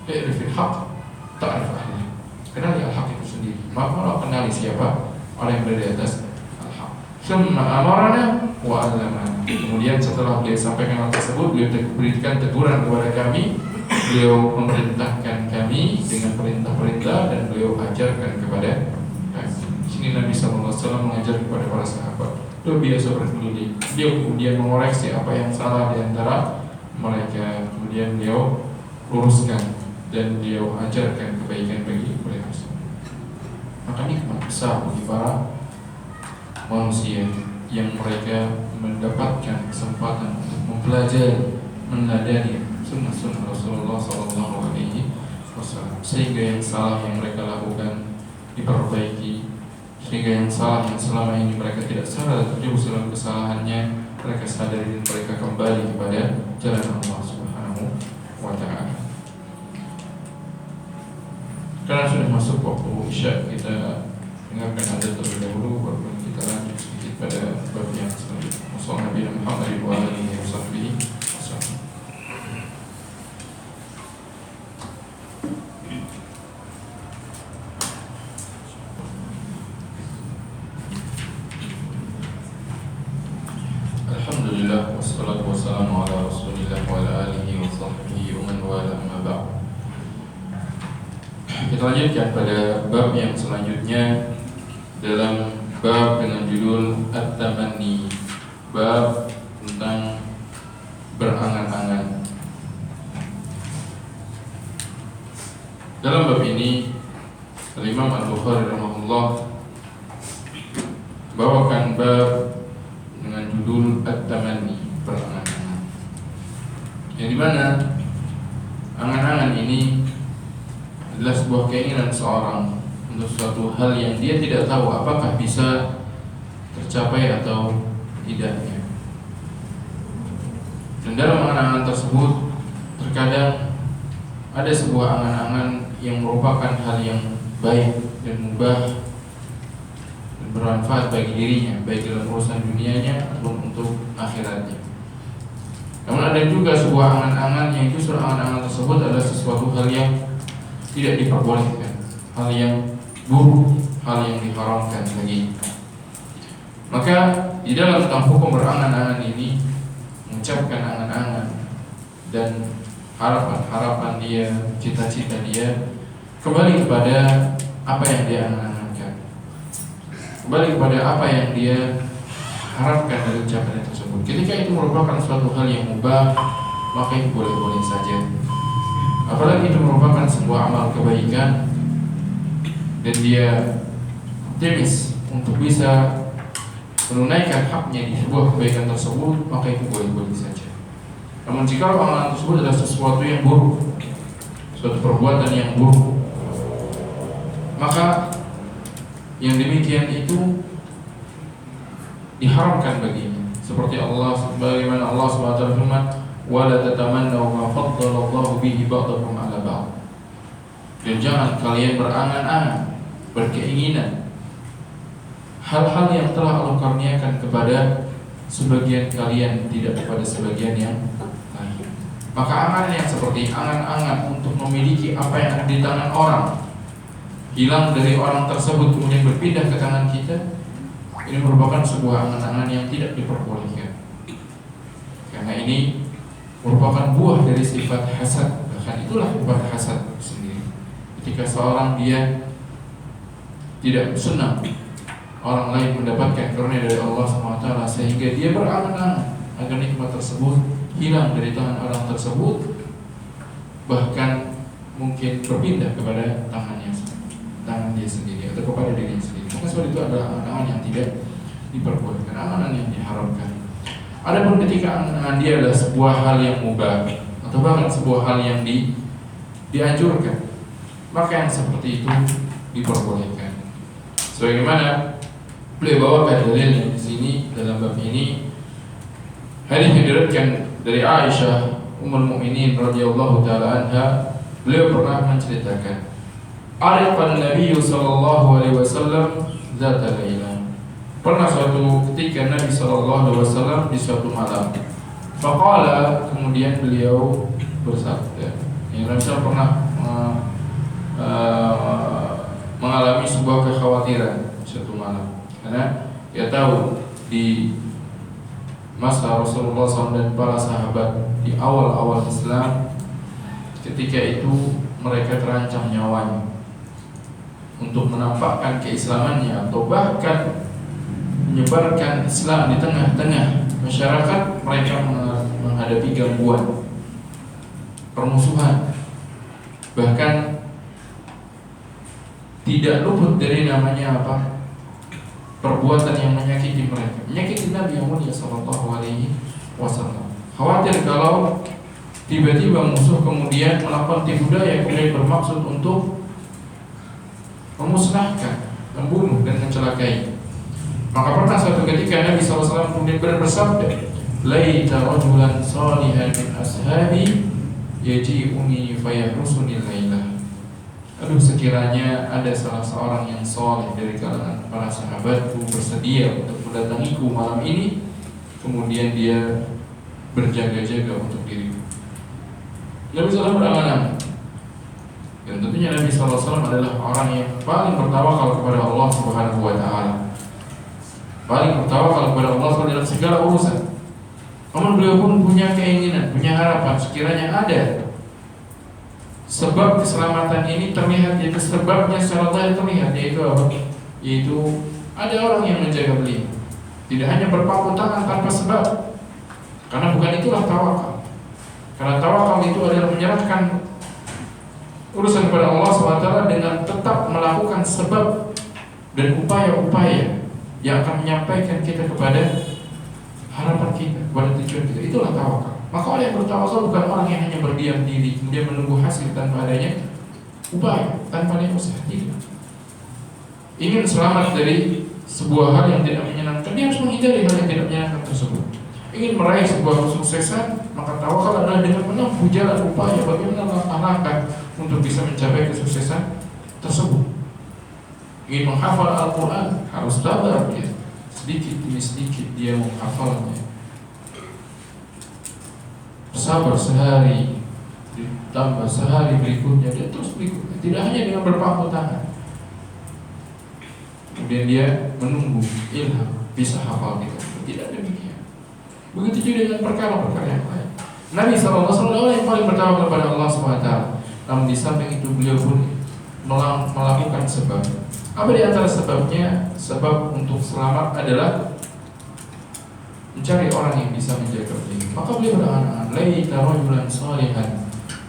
I'rifil haq ta'rif ahli. Kenali al-haq itu sendiri, maka Allah kenali siapa orang yang berada di atas al-haq. Summa amarana wa 'allamana. Kemudian setelah beliau sampaikan hal tersebut, beliau berikan teguran kepada kami, beliau memerintahkan kami dengan perintah-perintah, dan beliau ajarkan kepada kami. Di sini Nabi SAW mengajar kepada para sahabat. Beliau biasa berkeliling, beliau kemudian mengoreksi apa yang salah di antara mereka, kemudian beliau luruskan dan beliau ajarkan kebaikan bagi mereka. Maka nikmat besar bagi para manusia yang mereka mendapatkan kesempatan untuk mempelajari, meneladani sunnah-sunnah Rasulullah SAW, sehingga yang salah yang mereka lakukan diperbaiki, sehingga yang salah yang selama ini mereka tidak sadar terjerumus dalam kesalahannya, mereka sadari dan mereka kembali kepada jalan Allah Subhanahu wa ta'ala. Karena sudah masuk waktu Isya, kita dengarkan azan terlebih dahulu, baru kita lanjut sedikit pada bab yang selanjutnya. Wassalamualaikum warahmatullahi wabarakatuh. Alhamdulillah, wassalatu wassalamu ala Rasulillah wa ala alihi wa sahbihi wa man wala, amma ba'd. Kita lanjutkan pada bab yang selanjutnya dalam bab dengan judul At-Tamanni, bab tentang berangan-angan. Dalam bab ini Imam Al-Bukhari rahimahullah bawakan bab dengan judul At-Tamanni, berangan-angan, yang dimana angan-angan ini adalah sebuah keinginan seorang untuk suatu hal yang dia tidak tahu apakah bisa tercapai atau tidaknya. Dan dalam angan-angan tersebut terkadang ada sebuah angan-angan yang merupakan hal yang baik dan mubah dan bermanfaat bagi dirinya, baik dalam urusan dunianya ataupun untuk akhiratnya. Namun ada juga sebuah angan-angan yang justru angan-angan tersebut adalah sesuatu hal yang tidak diperbolehkan, hal yang buruk, hal yang diharamkan bagi. Maka di dalam tentang hukum berangan-angan ini, mengucapkan angan-angan dan harapan-harapan dia, cita-cita dia kembali kepada apa yang dia angan-angankan, kembali kepada apa yang dia harapkan dari ucapan tersebut. Ketika itu merupakan suatu hal yang mubah, maka itu boleh-boleh saja. Apalagi itu merupakan sebuah amal kebaikan dan dia optimis untuk bisa menunaikan haknya di sebuah kebaikan tersebut, maka itu boleh-boleh saja. Namun jika amalan tersebut adalah sesuatu yang buruk, suatu perbuatan yang buruk, maka yang demikian itu diharamkan baginya. Seperti bagaimana Allah SWT firman, wala tatamannaw ma faddalallahu bihi ba'dakum 'ala ba'd. Dan jangan kalian berangan-angan, berkeinginan hal-hal yang telah Allah karuniakan kepada sebagian kalian, tidak kepada sebagian yang lain. Maka angan yang seperti angan-angan untuk memiliki apa yang ada di tangan orang, hilang dari orang tersebut kemudian berpindah ke tangan kita, ini merupakan sebuah angan-angan yang tidak diperbolehkan. Karena ini merupakan buah dari sifat hasad. Bahkan itulah sifat hasad sendiri. Ketika seorang dia tidak senang orang lain mendapatkan karunia dari Allah SWT, sehingga dia berangan-angan agar nikmat tersebut hilang dari tangan orang tersebut, bahkan mungkin berpindah kepada tangan dia sendiri atau kepada dirinya sendiri. Maka sebab itu adalah angan-angan yang tidak diperbolehkan, angan-angan yang diharamkan. Adapun ketika angan-angan dia adalah sebuah hal yang mubah atau bahkan sebuah hal yang dianjurkan, maka yang seperti itu diperbolehkan. Sebagaimana beliau bawakan dalilnya di sini dalam bab ini, hadis yang diriwayatkan dari Aisyah Ummul Mukminin radhiyallahu taala anha, beliau pernah menceritakan, Arifan Nabi sallallahu alaihi wasallam zata laila. Pernah suatu ketika Nabi sallallahu alaihi wasallam di suatu malam. Faqala, kemudian beliau bersabda. Nabi sallallahu pernah mengalami sebuah kekhawatiran suatu malam. Karena dia tahu di masa Rasulullah SAW dan para sahabat di awal-awal Islam, ketika itu mereka terancam nyawanya untuk menampakkan keislamannya atau bahkan menyebarkan Islam di tengah-tengah masyarakat. Mereka menghadapi gangguan, permusuhan, bahkan tidak luput dari namanya perbuatan yang menyakiti mereka, menyakiti Nabi yang mulia sallallahu alaihi wasallam. Khawatir kalau tiba-tiba musuh kemudian melakukan tipu daya, kemudian bermaksud untuk memusnahkan, membunuh dan mencelakai. Maka pernah suatu ketika Nabi SAW kemudian bersabda, laita rajulan salihan min ashabi yaji'uni fayahrusuni lailah. Aduh, sekiranya ada salah seorang yang saleh dari kalangan para sahabatku bersedia untuk mendatangiku malam ini, kemudian dia berjaga-jaga untuk diriku. Nabi SAW berangan-angan. Dan tentunya Nabi SAW adalah orang yang paling bertawakal kepada Allah Subhanahu wa Ta'ala, paling bertawakal kepada Allah SWT dalam segala urusan. Namun beliau pun punya keinginan, punya harapan sekiranya ada sebab keselamatan ini terlihat, yaitu sebabnya secara zahir terlihat, yaitu apa? Yaitu ada orang yang menjaga beliau. Tidak hanya berpangku tangan tanpa sebab, karena bukan itulah tawakal. Karena tawakal itu adalah menyerahkan urusan kepada Allah SWT dengan tetap melakukan sebab dan upaya-upaya yang akan menyampaikan kita kepada harapan kita, kepada tujuan kita. Itulah tawakal. Maka orang yang bertawakal bukan orang yang hanya berdiam diri kemudian menunggu hasil tanpa adanya upaya, tanpa adanya usaha. Tidak. Ingin selamat dari sebuah hal yang tidak menyenangkan, dia harus menghindari hal yang tidak menyenangkan tersebut. Ingin meraih sebuah kesuksesan, maka tawakal adalah dengan menempuh jalan upaya bagaimana langkah-langkah untuk bisa mencapai kesuksesan tersebut. Ingin menghafal Al-Quran, harus sabar dia. Sedikit demi sedikit dia menghafalnya. Sabar sehari, ditambah sehari berikutnya, dan terus berikutnya. Tidak hanya dengan berpangku tangan. Kemudian dia menunggu ilham, bisa hafal kita. Tidak demikian. Begitu juga dengan perkara-perkara yang lain. Nabi SAW yang paling bertawakal kepada Allah SWT. Namun di samping itu beliau pun melakukan sebab. Apa di antara sebabnya? Sebab untuk selamat adalah mencari orang yang bisa menjaga beliau. Maka beliau berdoa, laita rajulan salihan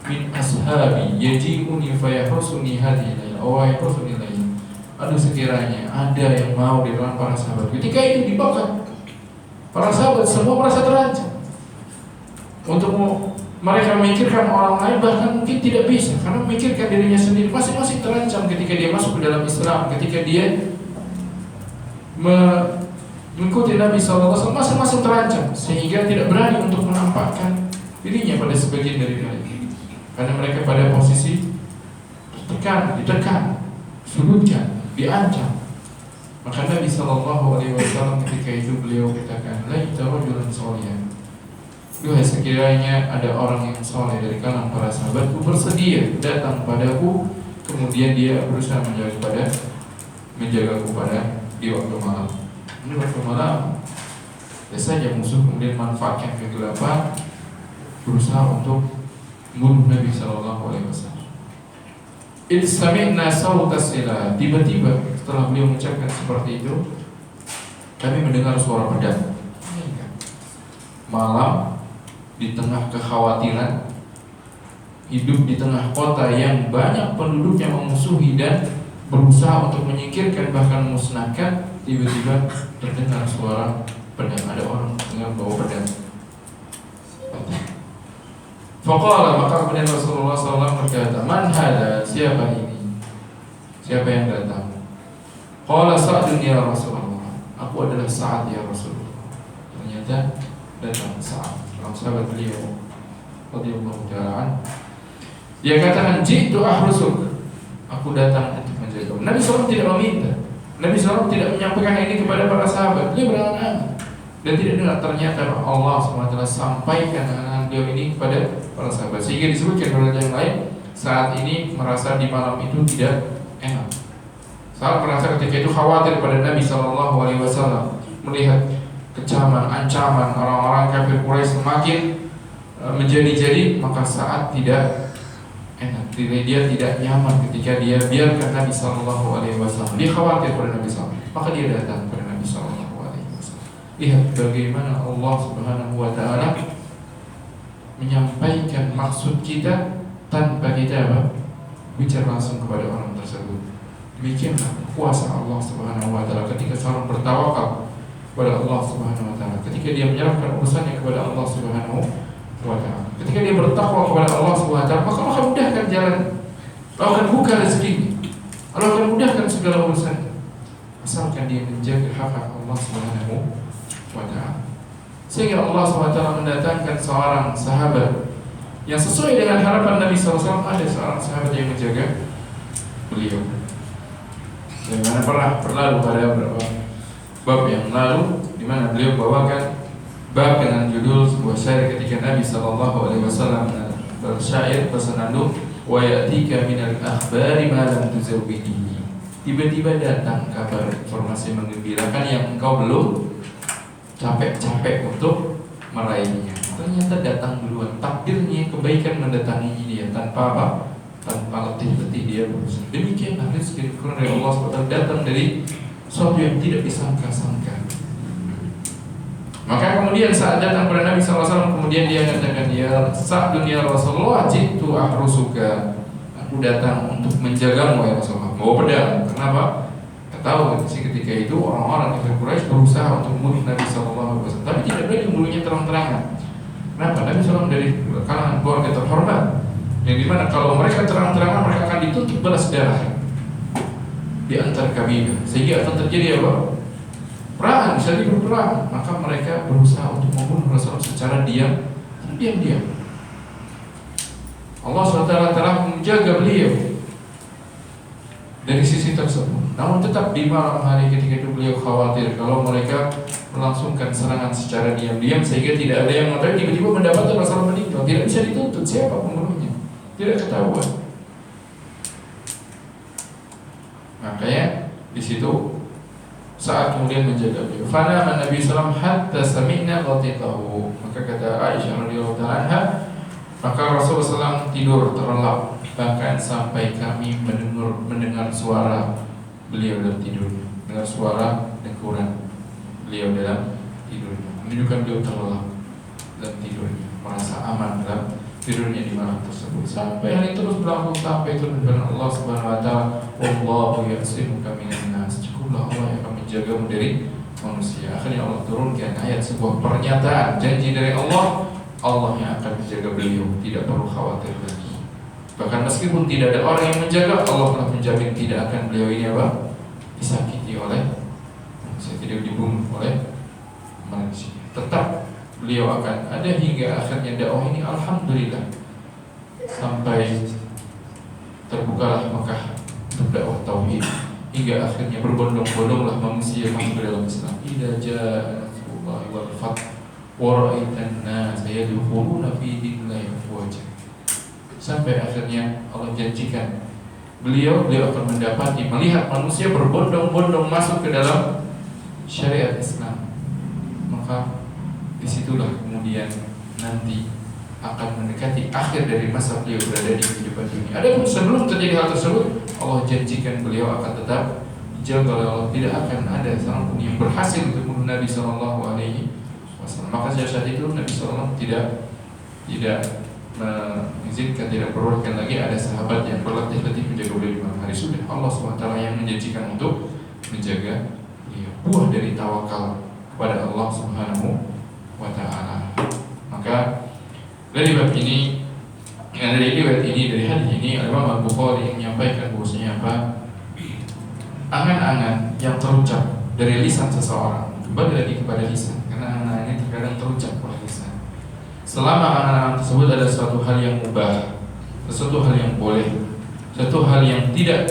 min ashabi yaji'uni fayahrusuni hadhihi wa yahrusuni lail. Aduh, sekiranya ada yang mau di dalam para sahabat ketika itu dibakar, para sahabat semua merasa terancam untuk mereka memikirkan orang lain, bahkan mungkin tidak bisa karena memikirkan dirinya sendiri. Masing-masing terancam ketika dia masuk ke dalam Islam, ketika dia mengikuti Nabi SAW, masing-masing terancam sehingga tidak berani untuk menampakkan dirinya pada sebagian dari mereka, karena mereka pada posisi ditekan, sulutkan, diancam. Maka Nabi SAW ketika itu beliau katakan, laita rajulan sholihan, duhai sekiranya ada orang yang soleh dari kalangan para sahabatku bersedia datang padaku, kemudian dia berusaha menjagaku pada di waktu malam. Ini waktu malam biasanya musuh kemudian manfaatkan kegelapan, berusaha untuk membunuh Nabi SAW. Idh sami'na sawta sila, tiba-tiba setelah beliau mengucapkan seperti itu, kami mendengar suara pedang. Malam, di tengah kekhawatiran, hidup di tengah kota yang banyak penduduk yang memusuhi dan berusaha untuk menyingkirkan bahkan memusnahkan, tiba-tiba terdengar suara pedang. Ada orang dengan bawa pedang. Faqala, maka kemudian Rasulullah SAW berkata, man hada, siapa ini? Siapa yang datang? Qala Sa'dun ya Rasulullah, aku adalah Sa'ad ya Rasulullah. Ternyata datang Sa'ad, orang sahabat beliau radhiyallahu ta'ala. Dia katakan, jitu ahrusuk, aku datang untuk menjaga. Nabi SAW tidak meminta, Nabi SAW tidak menyampaikan ini kepada para sahabat. Dia berangan-angan dan tidak dengar. Ternyata Allah SWT sampaikan angan beliau ini kepada para sahabat, sehingga disebutkan pada yang lain, saat ini merasa di malam itu tidak enak. Saat merasa ketika itu khawatir pada Nabi SAW, melihat kecaman, ancaman orang-orang kafir Quraisy semakin menjadi-jadi, maka saat tidak enak, dia tidak nyaman ketika dia biarkan Nabi SAW. Dia khawatir pada Nabi SAW, maka dia datang kepada Nabi SAW. Lihat bagaimana Allah Subhanahu Wa Taala menyampaikan maksud kita tanpa kita bicara langsung kepada orang tersebut. Demikianlah kuasa Allah Subhanahu Wa Taala ketika seorang bertawakal kepada Allah Subhanahu Wa Taala, ketika dia menyerahkan urusannya kepada Allah Subhanahu Wa Taala, ketika dia bertakwa kepada Allah Subhanahu Wa Taala, maka Allah akan mudahkan jalan, Allah akan buka rezeki, Allah akan mudahkan segala urusan, asalkan dia menjaga hak Allah Subhanahu Wa Taala. Sehingga Allah SWT mendatangkan seorang sahabat yang sesuai dengan harapan Nabi SAW. Ada seorang sahabat yang menjaga beliau. Bagaimana pernah berlalu pada beberapa bab yang lalu, di mana beliau bawakan bab dengan judul sebuah syair ketika Nabi SAW bersyair bersenandung, wa ya'tika minal akhbari ma lam tuzawwidihi. Tiba-tiba datang kabar informasi menggembirakan yang engkau belum capek-capek untuk meraihnya. Ternyata datang duluan, takdirnya kebaikan mendatangi dia tanpa letih dia berusaha. Demikianlah rezeki dari Allah SWT datang dari sesuatu yang tidak disangka-sangka. Maka kemudian saat datang kepada Nabi SAW, kemudian dia katakan, ya Sa'dun ya Rasulullah, jitu ahrusuka, aku datang untuk menjagamu ya Rasulullah. Bawa pedang. Kenapa? Tahu sih ketika itu orang-orang kafir Quraisy berusaha untuk membunuh Nabi SAW, tapi tidak boleh membunuhnya terang-terangan. Kenapa? Nabi SAW dari kalangan keluarga terhormat, yang dimana kalau mereka terang-terangan mereka akan dituntut balas darah di antar kabilah, sehingga akan terjadi apa? Perang, bisa diperang. Maka mereka berusaha untuk membunuh Rasulullah secara diam. Allah SWT telah menjaga beliau dari sisi tersebut. Namun tetap di malam hari ketika itu beliau khawatir kalau mereka melangsungkan serangan secara diam-diam sehingga tidak ada yang mengetahui, tiba-tiba mendapatkan Rasulullah meninggal, tidak bisa dituntut siapa pembunuhnya, tidak ketahuan. Makanya di situ saat kemudian menjaga beliau, fana Nabi SAW hatta sami'na qatitahu. Maka kata Aisyah radhiyallahu ta'ala anha, maka Rasulullah SAW tidur terlelap, bahkan sampai kami mendengar suara beliau dalam tidurnya, dengar suara dengkuran beliau dalam tidurnya, menunjukkan beliau terlelap dalam tidurnya, merasa aman dalam tidurnya di malam tersebut. Sampai hari terus berlangsung sampai turun firman Allah Subhanahu wa taala, "Wallahu ya'simuka minan nas." Cukuplah Allah yang akan menjagamu dari manusia. Akhirnya Allah turunkan ayat, sebuah pernyataan janji dari Allah, Allah yang akan menjaga beliau, tidak perlu khawatir lagi. Bahkan meskipun tidak ada orang yang menjaga, Allah telah menjamin tidak akan beliau ini apa? Disakiti oleh manusia, tidak dibunuh oleh manusia. Tetap beliau akan ada hingga akhirnya dakwah ini, alhamdulillah, sampai terbukalah Mekah untuk dakwah tauhid, hingga akhirnya berbondong-bondonglah manusia masuk ke dalam Islam. Idza jaa nasrullahi wal fath wa ra'aitan nas yadkhuluna fi dinillahi afwaja. Sampai akhirnya Allah janjikan beliau akan mendapati, melihat manusia berbondong-bondong masuk ke dalam syariat Islam. Maka disitulah kemudian nanti akan mendekati akhir dari masa beliau berada di kehidupan dunia. Adapun sebelum terjadi hal tersebut, Allah janjikan beliau akan tetap dijaga oleh Allah, tidak akan ada seorang pun yang berhasil untuk membunuh Nabi Sallallahu Alaihi Wasallam. Maka saat itu Nabi Sallallahu tidak mengizinkan, tidak perlukan lagi ada sahabat yang berlatih-latih menjaga beliau di malam hari. Sudah Allah SWT yang menjanjikan untuk menjaga beliau. Buah dari tawakal kepada Allah Subhanahu wa ta'ala. Maka dari bab ini, dari riwayat ini, dari hadis ini, Imam Al-Bukhari menyampaikan bahwasanya apa? Angan-angan yang terucap dari lisan seseorang, kembali lagi kepada lisan, karena angan-angan ini terkadang terucap oleh lisan. Selama angan-angan tersebut ada suatu hal yang mubah, sesuatu hal yang boleh, suatu hal yang tidak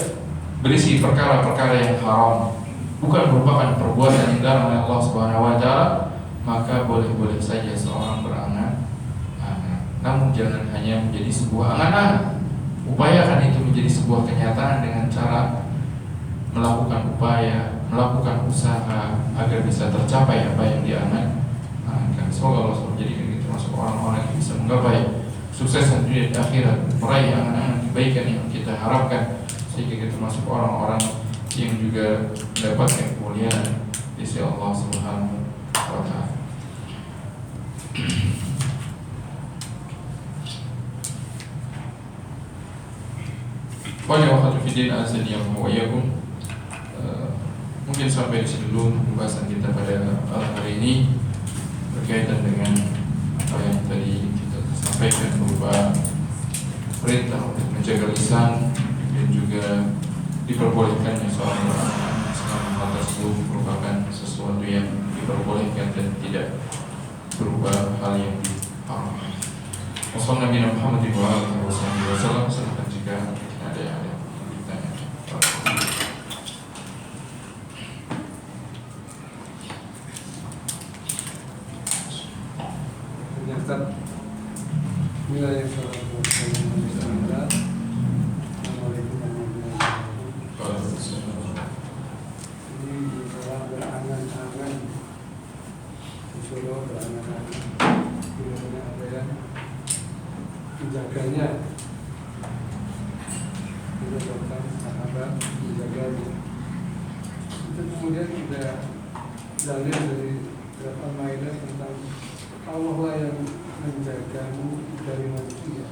berisi perkara-perkara yang haram, bukan merupakan perbuatan yang dilarang oleh Allah Subhanahu wa ta'ala, maka boleh-boleh saja seorang berangan-angan. Namun jangan hanya menjadi sebuah angan-angan. Upayakan itu menjadi sebuah kenyataan dengan cara melakukan upaya, melakukan usaha agar bisa tercapai apa yang diangan-angan. Semoga Allah menjadikan kita termasuk orang-orang yang bisa menggapai sukses dunia dan akhirat, meraih angan-angan kebaikan yang kita harapkan, sehingga kita termasuk orang-orang yang juga mendapatkan kemuliaan di sisi Allah Subhanahu wa ta'ala. Banyak waktu fiddin azani yang muwayyakum. Mungkin sampai di sini dulu pembahasan kita pada hari ini berkaitan dengan apa yang tadi kita sampaikan berupa perintah untuk menjaga lisan dan juga diperbolehkannya seorang berangan selama hal tersebut merupakan sesuatu yang diperbolehkan dan tidak berupa hal yang diharamkan. Wassalamualaikum warahmatullahi wabarakatuh. Silakan jika ada yang bertanya. Ternyata wilayah salah satu Assalamualaikum warahmatullahi wabarakatuh. Ini masalah berangan-angan, disuruh berangan-angan, tidak ada yang menjaganya. menjaganya. Itu kemudian ada dalil dari surat Al-Maidah tentang Allah lah yang menjagamu dari manusia.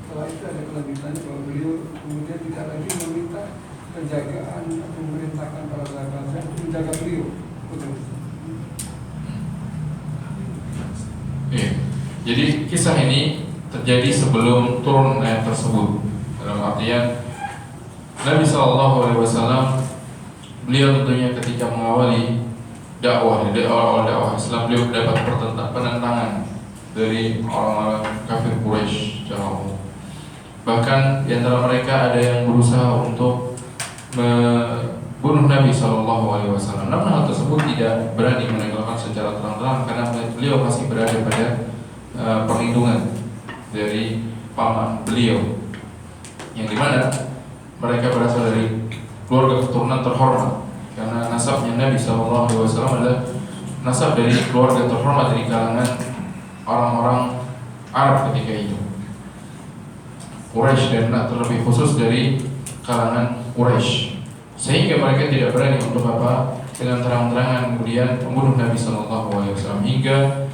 Setelah itu ada kelanjutannya bahwa beliau kemudian tidak lagi meminta penjagaan atau memerintahkan para sahabatnya untuk menjaga beliau. Iya. Jadi kisah ini terjadi sebelum turun ayat tersebut. Dalam artian Nabi SAW, beliau tentunya ketika mengawali dakwah Islam, beliau mendapat penentangan dari orang-orang kafir Quraisy secara umum. Bahkan di antara mereka ada yang berusaha untuk membunuh Nabi SAW. Namun hal tersebut tidak berani mereka lakukan secara terang-terang karena beliau masih berada pada perlindungan dari paman beliau, yang dimana mereka berasal dari keluarga keturunan terhormat, karena nasabnya Nabi SAW adalah nasab dari keluarga terhormat dari kalangan orang-orang Arab ketika itu, Quraisy, dan terlebih khusus dari kalangan Quraisy, sehingga mereka tidak berani untuk dengan terang-terangan kemudian membunuh Nabi SAW hingga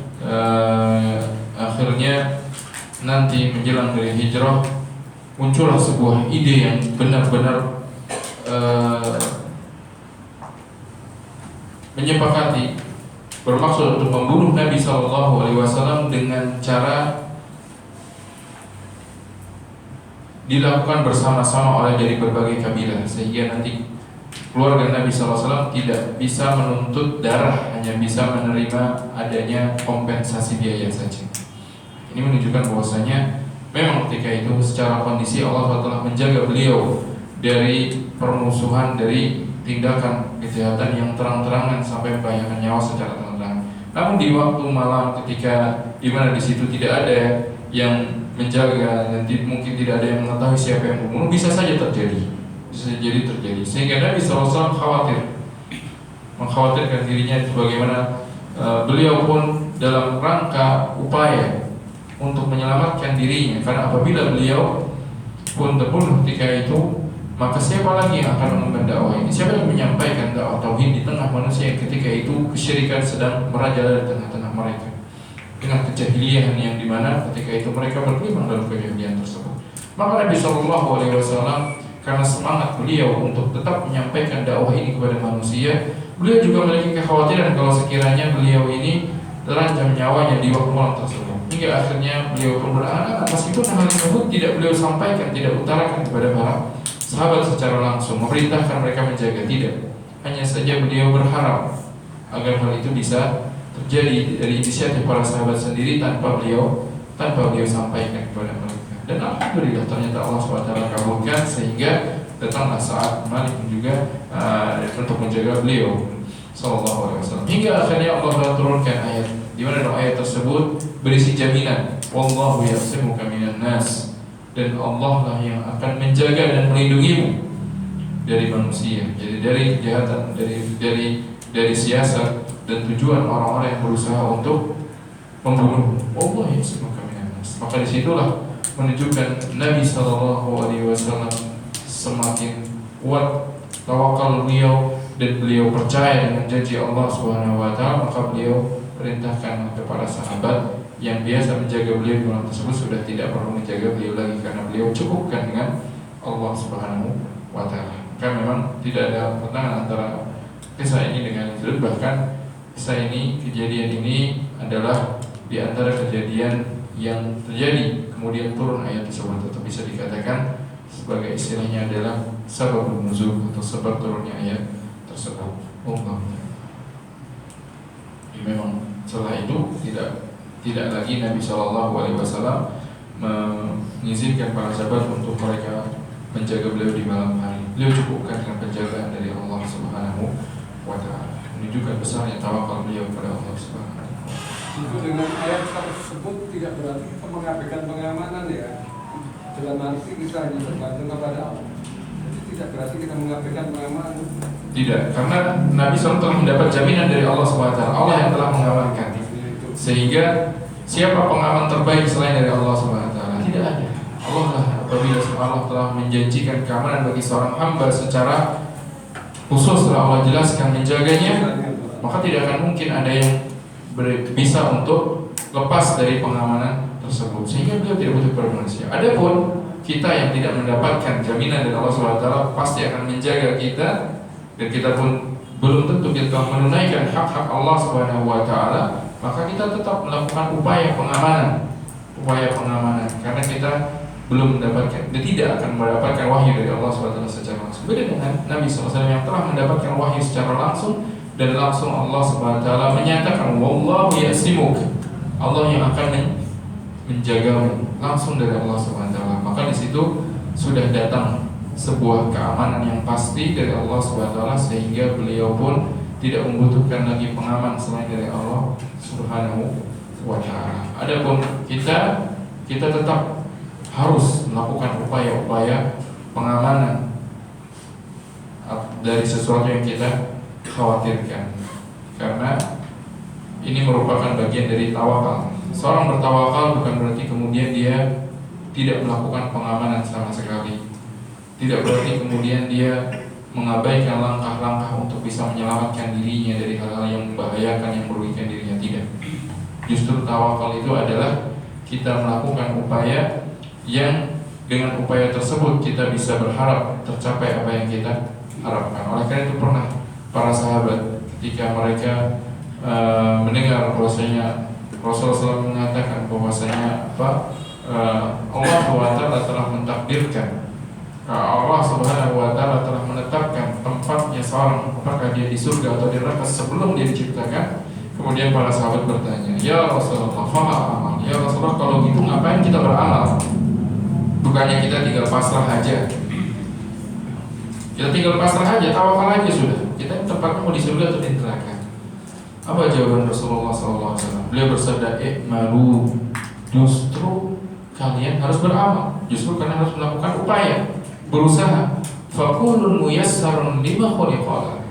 akhirnya nanti menjelang dari hijrah muncullah sebuah ide yang benar-benar menyepakati bermaksud untuk membunuh Nabi SAW dengan cara dilakukan bersama-sama oleh dari berbagai kabilah, sehingga nanti keluarga Nabi SAW tidak bisa menuntut darah, hanya bisa menerima adanya kompensasi biaya saja. Ini menunjukkan bahwasanya memang ketika itu secara kondisi Allah telah menjaga beliau dari permusuhan, dari tindakan kejahatan yang terang-terangan sampai membahayakan nyawa secara terang-terangan. Namun di waktu malam ketika di mana di situ tidak ada yang menjaga, nanti mungkin tidak ada yang mengetahui siapa yang membunuh, bisa saja terjadi, sehingga Nabi SAW mengkhawatirkan dirinya, bagaimana beliau pun dalam rangka upaya untuk menyelamatkan dirinya, karena apabila beliau pun terbunuh ketika itu, maka siapa lagi yang akan mengemban dakwah ini? Siapa yang menyampaikan dakwah tauhid di tengah manusia yang ketika itu kesyirikan sedang merajalela di tengah-tengah mereka, dengan kejahilian yang dimana ketika itu mereka berkeliling dalam kejahilian tersebut. Maka Nabi SAW karena semangat beliau untuk tetap menyampaikan dakwah ini kepada manusia, beliau juga memiliki kekhawatiran kalau sekiranya beliau ini terancam nyawanya di waktu malam tersebut. Hingga akhirnya beliau pun beranak, meskipun hal tersebut tidak beliau sampaikan, tidak utarakan kepada para sahabat secara langsung, memerintahkan mereka menjaga, tidak. Hanya saja beliau berharap agar hal itu bisa terjadi dari inisiatif para sahabat sendiri tanpa beliau sampaikan kepada mereka. Dan alhamdulillah ternyata Allah SWT kabulkan, sehingga datanglah saat Malik juga untuk menjaga beliau SAW. Hingga akhirnya Allah turunkan ayat di mana dalam ayat tersebut berisi jaminan, wallahu ya'simuka minan nas, dan Allah lah yang akan menjaga dan melindungimu dari manusia. Jadi dari kejahatan, dari siasat dan tujuan orang-orang yang berusaha untuk membunuh. Allah ya'simuka minan nas. Maka disitulah menunjukkan Nabi SAW semakin kuat tawakal beliau, dan beliau percaya dengan janji Allah SWT. Maka beliau perintahkan kepada sahabat yang biasa menjaga beliau di malam tersebut sudah tidak perlu menjaga beliau lagi, karena beliau cukupkan dengan Allah SWT. Kan memang tidak ada pertentangan antara kisah ini dengan itu. Bahkan kisah ini, kejadian ini adalah di antara kejadian yang terjadi kemudian turun ayat tersebut, atau bisa dikatakan sebagai istilahnya adalah sababun nuzul atau sebab turunnya ayat tersebut. Memang setelah itu tidak lagi Nabi SAW mengizinkan para sahabat untuk mereka menjaga beliau di malam hari. Beliau cukupkan dengan penjagaan dari Allah SWT. Menunjukkan besarnya tawakal beliau kepada Allah SWT. Itu dengan ayat tersebut tidak berarti kita mengabaikan pengamanan, ya. Dalam arti kita hanya bergantung kepada Allah. Jadi tidak berarti kita mengabaikan pengamanan. Tidak, karena Nabi SAW telah mendapat jaminan dari Allah SWT. Allah yang telah mengamankan. Sehingga siapa pengaman terbaik selain dari Allah SWT? Tidak ada. Allah lah apabila Allah telah menjanjikan keamanan bagi seorang hamba secara khusus, telah Allah jelaskan menjaganya, maka tidak akan mungkin ada yang bisa untuk lepas dari pengamanan tersebut, sehingga beliau tidak butuh kepada manusia. Adapun kita yang tidak mendapatkan jaminan dari Allah SWT pasti akan menjaga kita, dan kita pun belum tentu kita menunaikan hak-hak Allah SWT, maka kita tetap melakukan upaya pengamanan, karena kita belum mendapatkan dan tidak akan mendapatkan wahyu dari Allah SWT secara langsung. Beda dengan Nabi SAW yang telah mendapatkan wahyu secara langsung, dan langsung Allah SWT menyatakan wallahu ya'simuk, Allah yang akan menjagamu langsung dari Allah SWT. Maka di situ sudah datang sebuah keamanan yang pasti dari Allah SWT, sehingga beliau pun tidak membutuhkan lagi pengaman selain dari Allah Subhanahu wa ta'ala. Adapun kita tetap harus melakukan upaya-upaya pengamanan dari sesuatu yang kita khawatirkan, karena ini merupakan bagian dari tawakal. Seorang bertawakal bukan berarti kemudian dia tidak melakukan pengamanan sama sekali, tidak berarti kemudian dia mengabaikan langkah-langkah untuk bisa menyelamatkan dirinya dari hal-hal yang membahayakan, yang merugikan dirinya. Tidak. Justru tawakal itu adalah kita melakukan upaya yang dengan upaya tersebut kita bisa berharap tercapai apa yang kita harapkan. Oleh karena itu pernah para sahabat ketika mereka mendengar bahwasanya Rasulullah SAW mengatakan bahwasanya Allah SWT telah mentakdirkan, Allah Subhanahu wa ta'ala telah menetapkan tempatnya seorang, apakah dia di surga atau di neraka sebelum dia diciptakan. Kemudian para sahabat bertanya, ya Rasulullah, fa'amal, ya Rasulullah, kalau gitu ngapain kita beramal? Bukannya kita tinggal pasrah aja, tawakal aja sudah. Kita tempatnya mau di surga atau di neraka? Apa jawaban Rasulullah SAW? Beliau bersabda, malu, justru kalian harus beramal, justru kalian harus melakukan upaya, berusaha. Fakulun muyassarun lima khuliqala.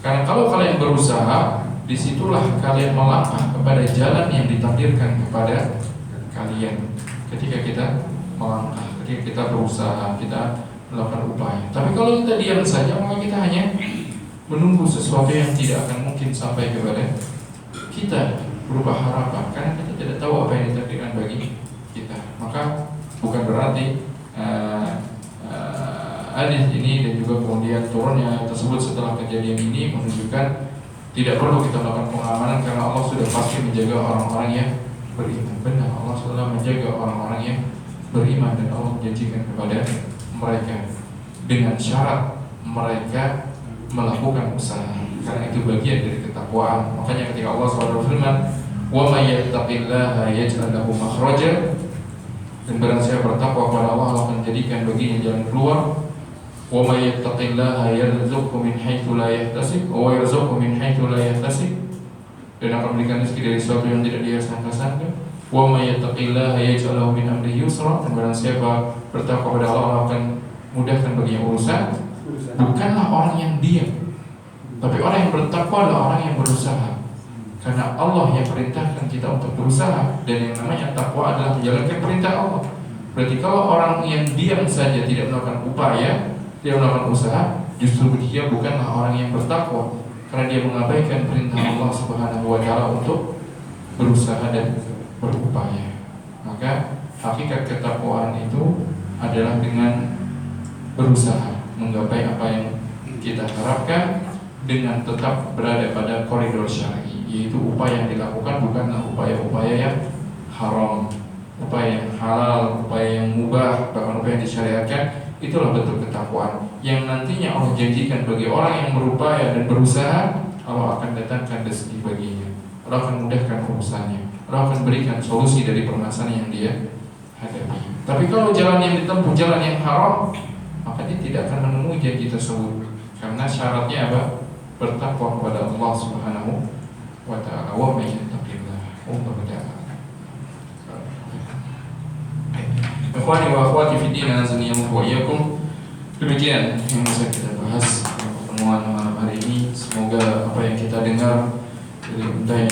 Karena kalau kalian berusaha, disitulah kalian melangkah kepada jalan yang ditakdirkan kepada kalian. Ketika kita melangkah, ketika kita berusaha, kita melakukan upaya. Tapi kalau kita diam saja, maka kita hanya menunggu sesuatu yang tidak akan mungkin sampai kepada kita berupa harapan, karena kita tidak tahu apa yang ditakdirkan bagi kita. Maka bukan berarti hadis ini dan juga kemudian turunnya tersebut setelah kejadian ini menunjukkan tidak perlu kita melakukan pengamanan, karena Allah sudah pasti menjaga orang-orang yang beriman. Benar, Allah sudah menjaga orang-orang yang beriman, dan Allah menjanjikan kepada mereka dengan syarat mereka melakukan usaha, karena itu bagian dari ketakwaan. Makanya ketika Allah SWT berfirman, wa may yattaqillaha yaj'al lahu makhraja, dan barang siapa bertakwa kepada Allah, Allah akan jadikan baginya jalan keluar. Wa may yattaqillaha yarzuqhu min haitsu la yahtasib wa yarzuqhu min haitsu la yahtasib, dan akan memberikan rezeki dari sesuatu yang tidak dia sangka-sangka. Wa may yattaqillaha yaj'al lahu min amrihi yusra, dan barang siapa bertakwa kepada Allah, Allah akan mudahkan baginya urusan. Bukanlah orang yang diam, tapi orang yang bertakwa adalah orang yang berusaha, karena Allah yang perintahkan kita untuk berusaha, dan yang namanya takwa adalah menjalankan perintah Allah. Berarti kalau orang yang diam saja tidak melakukan upaya, tidak melakukan usaha, justru dia bukanlah orang yang bertakwa, karena dia mengabaikan perintah Allah Subhanahu wa ta'ala untuk berusaha dan berupaya. Maka hakikat ketakwaan itu adalah dengan berusaha menggapai apa yang kita harapkan, dengan tetap berada pada koridor syar'i, yaitu upaya yang dilakukan bukanlah upaya-upaya yang haram, upaya yang halal, upaya yang mubah, bahkan upaya yang disyariatkan. Itulah bentuk ketakwaan yang nantinya Allah janjikan bagi orang yang berupaya dan berusaha. Allah akan datangkan rezeki baginya, Allah akan mudahkan urusannya, Allah akan berikan solusi dari permasalahan yang dia hadapi. Tapi kalau jalan yang ditempuh jalan yang haram, maka dia tidak akan menemui janji tersebut, karena syaratnya apa? Bertakwa kepada Allah Subhanahu wa ta'ala. Wa may yattaqillah wallahu ta'ala. Ikhwani wa akhwati fi din, azani wa iyyakum. Demikian yang bisa kita bahas pada pertemuan malam hari ini. Semoga apa yang kita dengar dari untayan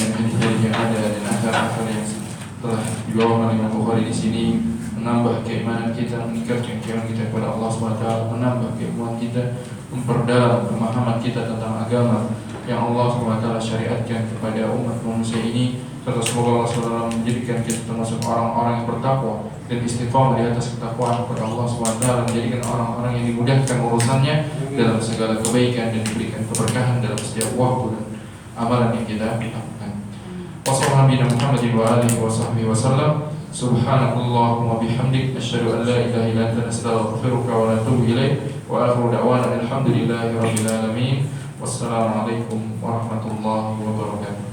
yang ada dan akar-akar yang telah dibawa oleh Imam Bukhari di sini menambah keimanan kita, meningkatkan keimanan kita kepada Allah SWT, menambah keilmuan kita, memperdalam pemahaman kita tentang agama yang Allah SWT syariatkan kepada umat manusia ini. Serta semoga Allah SWT menjadikan kita termasuk orang-orang yang bertakwa dan istiqamah di atas ketakwaan kepada Allah SWT, menjadikan orang-orang yang dimudahkan urusannya dalam segala kebaikan dan diberikan keberkahan dalam setiap waktu dan amalan yang kita lakukan. Wassalamualaikum warahmatullahi wabarakatuh. Subhanakallahumma bihamdik, asyhadu an la ilaha illa anta, astaghfiruka wa atubu ilaik. Wa akhiru da'wana alhamdulillahi rabbil alamin. Wassalamualaikum warahmatullahi wabarakatuh.